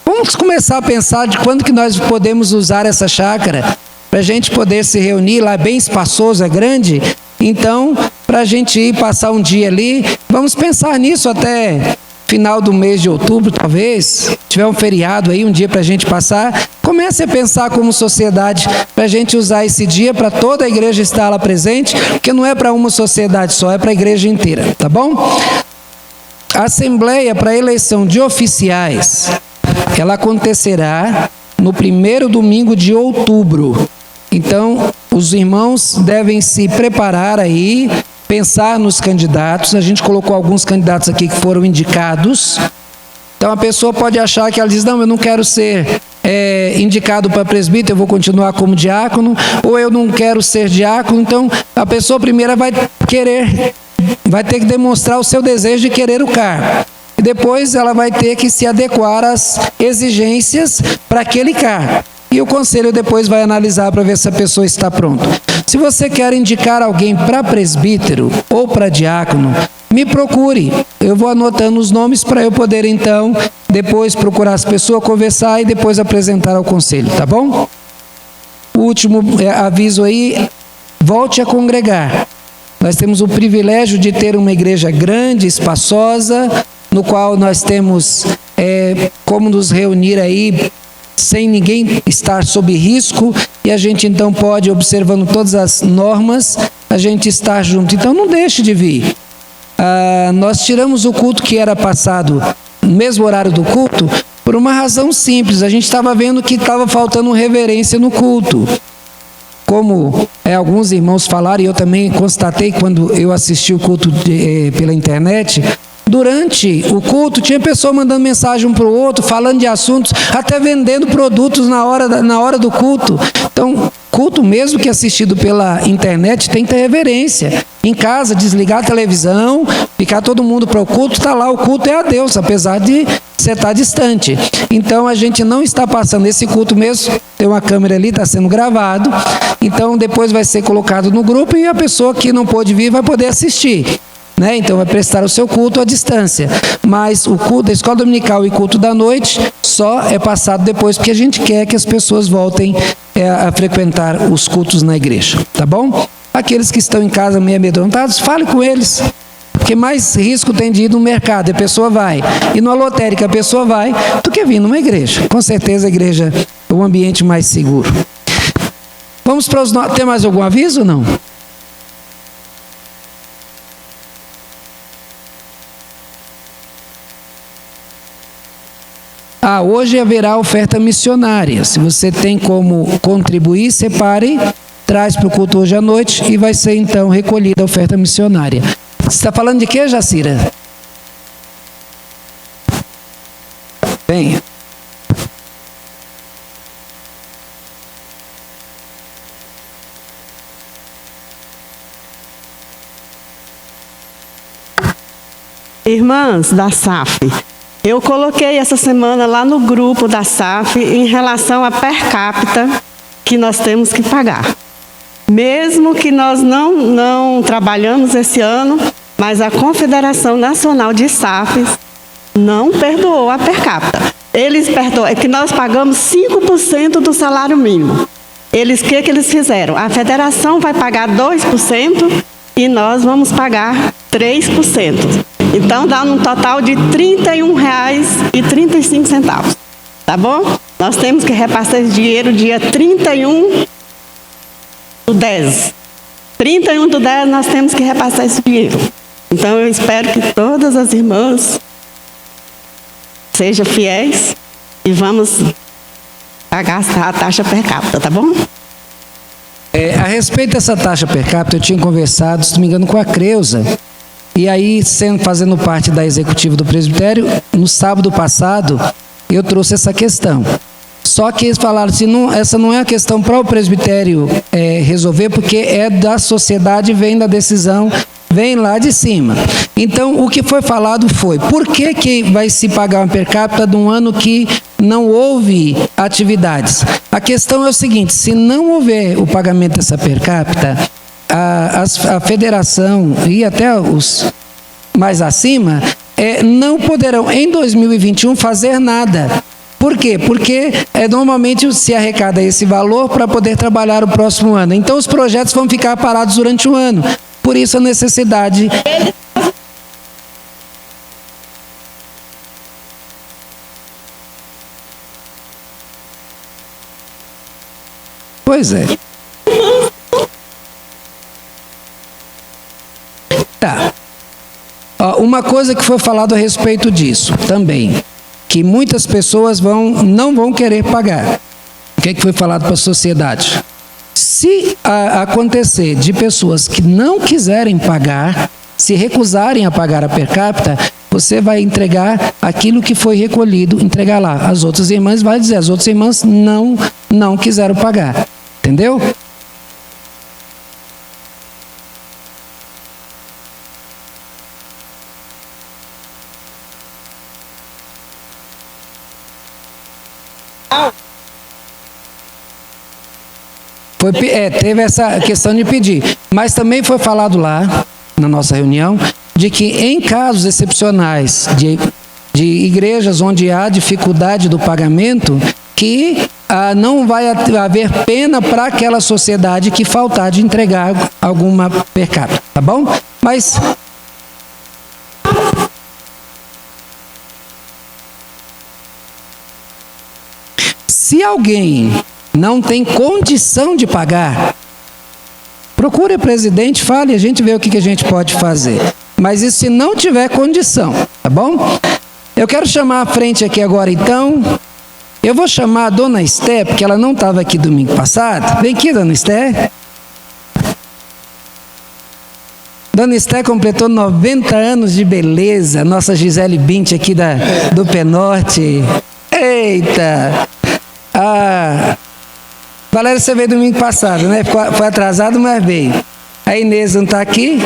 Vamos começar a pensar de quando que nós podemos usar essa chácara para a gente poder se reunir lá, bem espaçoso, é grande. Então, para a gente ir passar um dia ali, vamos pensar nisso até final do mês de outubro, talvez. Tiver um feriado aí, um dia para a gente passar. Comece a pensar como sociedade para a gente usar esse dia para toda a igreja estar lá presente, porque não é para uma sociedade só, é para a igreja inteira, tá bom? A assembleia para eleição de oficiais, ela acontecerá no primeiro domingo de outubro. Então, os irmãos devem se preparar aí, pensar nos candidatos. A gente colocou alguns candidatos aqui que foram indicados. Então, a pessoa pode achar que ela diz, não, eu não quero ser indicado para presbítero, eu vou continuar como diácono, ou eu não quero ser diácono. Então, a pessoa primeiro vai ter que demonstrar o seu desejo de querer o cargo. E depois ela vai ter que se adequar às exigências para aquele cargo. e o conselho depois vai analisar para ver se a pessoa está pronta. Se você quer indicar alguém para presbítero ou para diácono, me procure. Eu vou anotando os nomes para eu poder, então, depois procurar as pessoas, conversar e depois apresentar ao conselho, tá bom? O último aviso aí, volte a congregar. Nós temos o privilégio de ter uma igreja grande, espaçosa, no qual nós temos como nos reunir aí sem ninguém estar sob risco, e a gente então pode, observando todas as normas, a gente estar junto. Então não deixe de vir. Nós tiramos o culto que era passado no mesmo horário do culto por uma razão simples. A gente estava vendo que estava faltando reverência no culto. Como alguns irmãos falaram, e eu também constatei quando eu assisti o culto pela internet, durante o culto tinha pessoa mandando mensagem um para o outro, falando de assuntos, até vendendo produtos na hora do culto. Então, culto mesmo que assistido pela internet tem que ter reverência. Em casa, desligar a televisão, ficar todo mundo para o culto, está lá, o culto é a Deus, apesar de você estar distante. Então, a gente não está passando esse culto mesmo, tem uma câmera ali, está sendo gravado, então depois vai ser colocado no grupo e a pessoa que não pôde vir vai poder assistir. Então vai prestar o seu culto à distância, mas o culto da escola dominical e culto da noite só é passado depois, porque a gente quer que as pessoas voltem a frequentar os cultos na igreja, tá bom? Aqueles que estão em casa meio amedrontados, fale com eles, porque mais risco tem de ir no mercado, a pessoa vai, e numa lotérica a pessoa vai, do que vir numa igreja. Com certeza a igreja é um ambiente mais seguro. Vamos para os... Tem mais algum aviso ou não? Hoje haverá oferta missionária. Se você tem como contribuir, separe, traz para o culto hoje à noite e vai ser então recolhida a oferta missionária. Você está falando de quê, Jacira? Venha. Irmãs da SAF, eu coloquei essa semana lá no grupo da SAF em relação a per capita que nós temos que pagar. Mesmo que nós não trabalhamos esse ano, mas a Confederação Nacional de SAFs não perdoou a per capita. Eles perdoam, é que nós pagamos 5% do salário mínimo. O que eles fizeram? A federação vai pagar 2% e nós vamos pagar 3%. Então, dá um total de R$ 31,35. Tá bom? Nós temos que repassar esse dinheiro dia 31/10. 31/10 nós temos que repassar esse dinheiro. Então, eu espero que todas as irmãs sejam fiéis e vamos pagar a taxa per capita, tá bom? A respeito dessa taxa per capita, eu tinha conversado, se não me engano, com a Creuza. E aí, fazendo parte da executiva do presbitério, no sábado passado, eu trouxe essa questão. Só que eles falaram assim, essa não é a questão para o presbitério resolver, porque é da sociedade, vem da decisão, vem lá de cima. Então, o que foi falado foi, por que vai se pagar uma per capita de um ano que não houve atividades? A questão é o seguinte, se não houver o pagamento dessa per capita, a federação e até os mais acima não poderão, em 2021, fazer nada. Por quê? Porque normalmente se arrecada esse valor para poder trabalhar o próximo ano. Então, os projetos vão ficar parados durante um ano. Por isso, a necessidade... Pois é. Tá. Uma coisa que foi falado a respeito disso também, que muitas pessoas não vão querer pagar. O que é que foi falado para a sociedade? Se acontecer de pessoas que não quiserem pagar, se recusarem a pagar a per capita, você vai entregar aquilo que foi recolhido, entregar lá. As outras irmãs vai dizer, as outras irmãs não quiseram pagar. Entendeu? Teve essa questão de pedir. Mas também foi falado lá, na nossa reunião, de que em casos excepcionais de igrejas onde há dificuldade do pagamento, que não vai haver pena para aquela sociedade que faltar de entregar alguma per capita, tá bom? Mas se alguém não tem condição de pagar, procure o presidente, fale, a gente vê o que a gente pode fazer. Mas isso se não tiver condição, tá bom? Eu quero chamar à frente aqui agora, então. Eu vou chamar a dona Esté, porque ela não estava aqui domingo passado. Vem aqui, dona Esté. Dona Esté completou 90 anos de beleza. Nossa Gisele Bint aqui do Penorte. Eita! Valéria, você veio domingo passado, né? Foi atrasado, mas veio. A Inês não está aqui?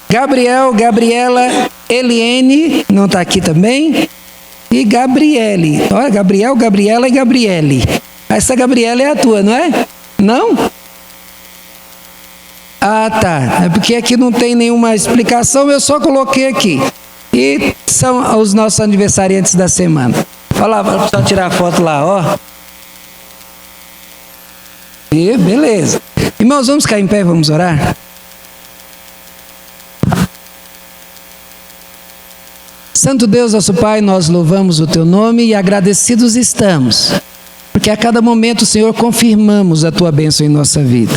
Gabriela, Eliene, não está aqui também. E Gabriele. Olha, Gabriel, Gabriela e Gabriele. Essa Gabriela é a tua, não é? Não? Tá. É porque aqui não tem nenhuma explicação, eu só coloquei aqui. E são os nossos aniversariantes da semana. Olha lá, só tirar a foto lá, ó. E beleza. Irmãos, vamos ficar em pé, vamos orar? Santo Deus, nosso Pai, nós louvamos o Teu nome e agradecidos estamos, porque a cada momento, Senhor, confirmamos a Tua bênção em nossa vida.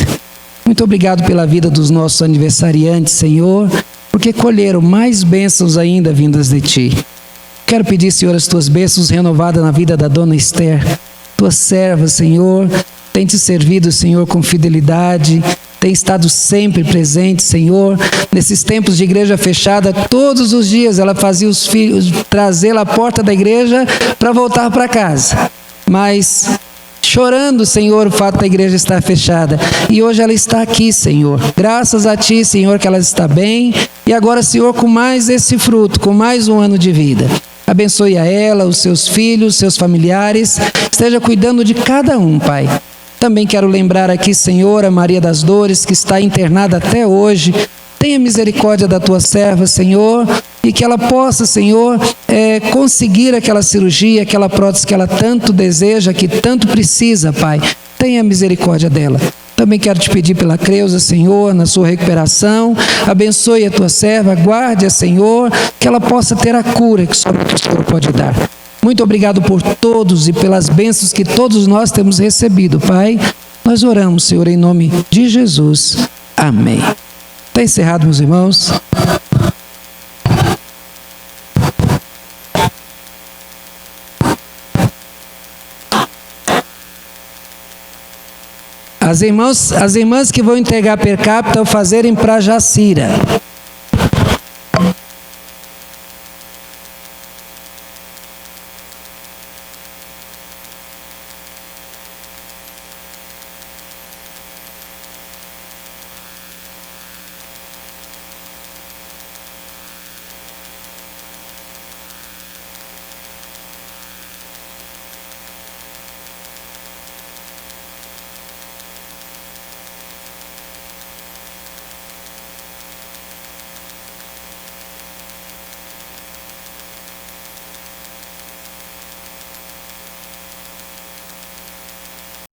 Muito obrigado pela vida dos nossos aniversariantes, Senhor, porque colheram mais bênçãos ainda vindas de Ti. Quero pedir, Senhor, as Tuas bênçãos renovadas na vida da dona Esther, Tua serva, Senhor, tem Te servido, Senhor, com fidelidade, tem estado sempre presente, Senhor, nesses tempos de igreja fechada, todos os dias ela fazia os filhos trazê-la à porta da igreja para voltar para casa, mas chorando, Senhor, o fato da igreja estar fechada, e hoje ela está aqui, Senhor, graças a Ti, Senhor, que ela está bem, e agora, Senhor, com mais esse fruto, com mais um ano de vida. Abençoe a ela, os seus filhos, seus familiares, esteja cuidando de cada um, Pai. Também quero lembrar aqui, Senhor, a Maria das Dores, que está internada até hoje. Tenha misericórdia da Tua serva, Senhor, e que ela possa, Senhor, conseguir aquela cirurgia, aquela prótese que ela tanto deseja, que tanto precisa, Pai. Tenha misericórdia dela. Também quero Te pedir pela Creuza, Senhor, na sua recuperação. Abençoe a Tua serva, guarde-a, Senhor, que ela possa ter a cura que só o Senhor pode dar. Muito obrigado por todos e pelas bênçãos que todos nós temos recebido, Pai. Nós oramos, Senhor, em nome de Jesus. Amém. Está encerrado, meus irmãos. As irmãs que vão entregar per capita, fazerem para Jacira.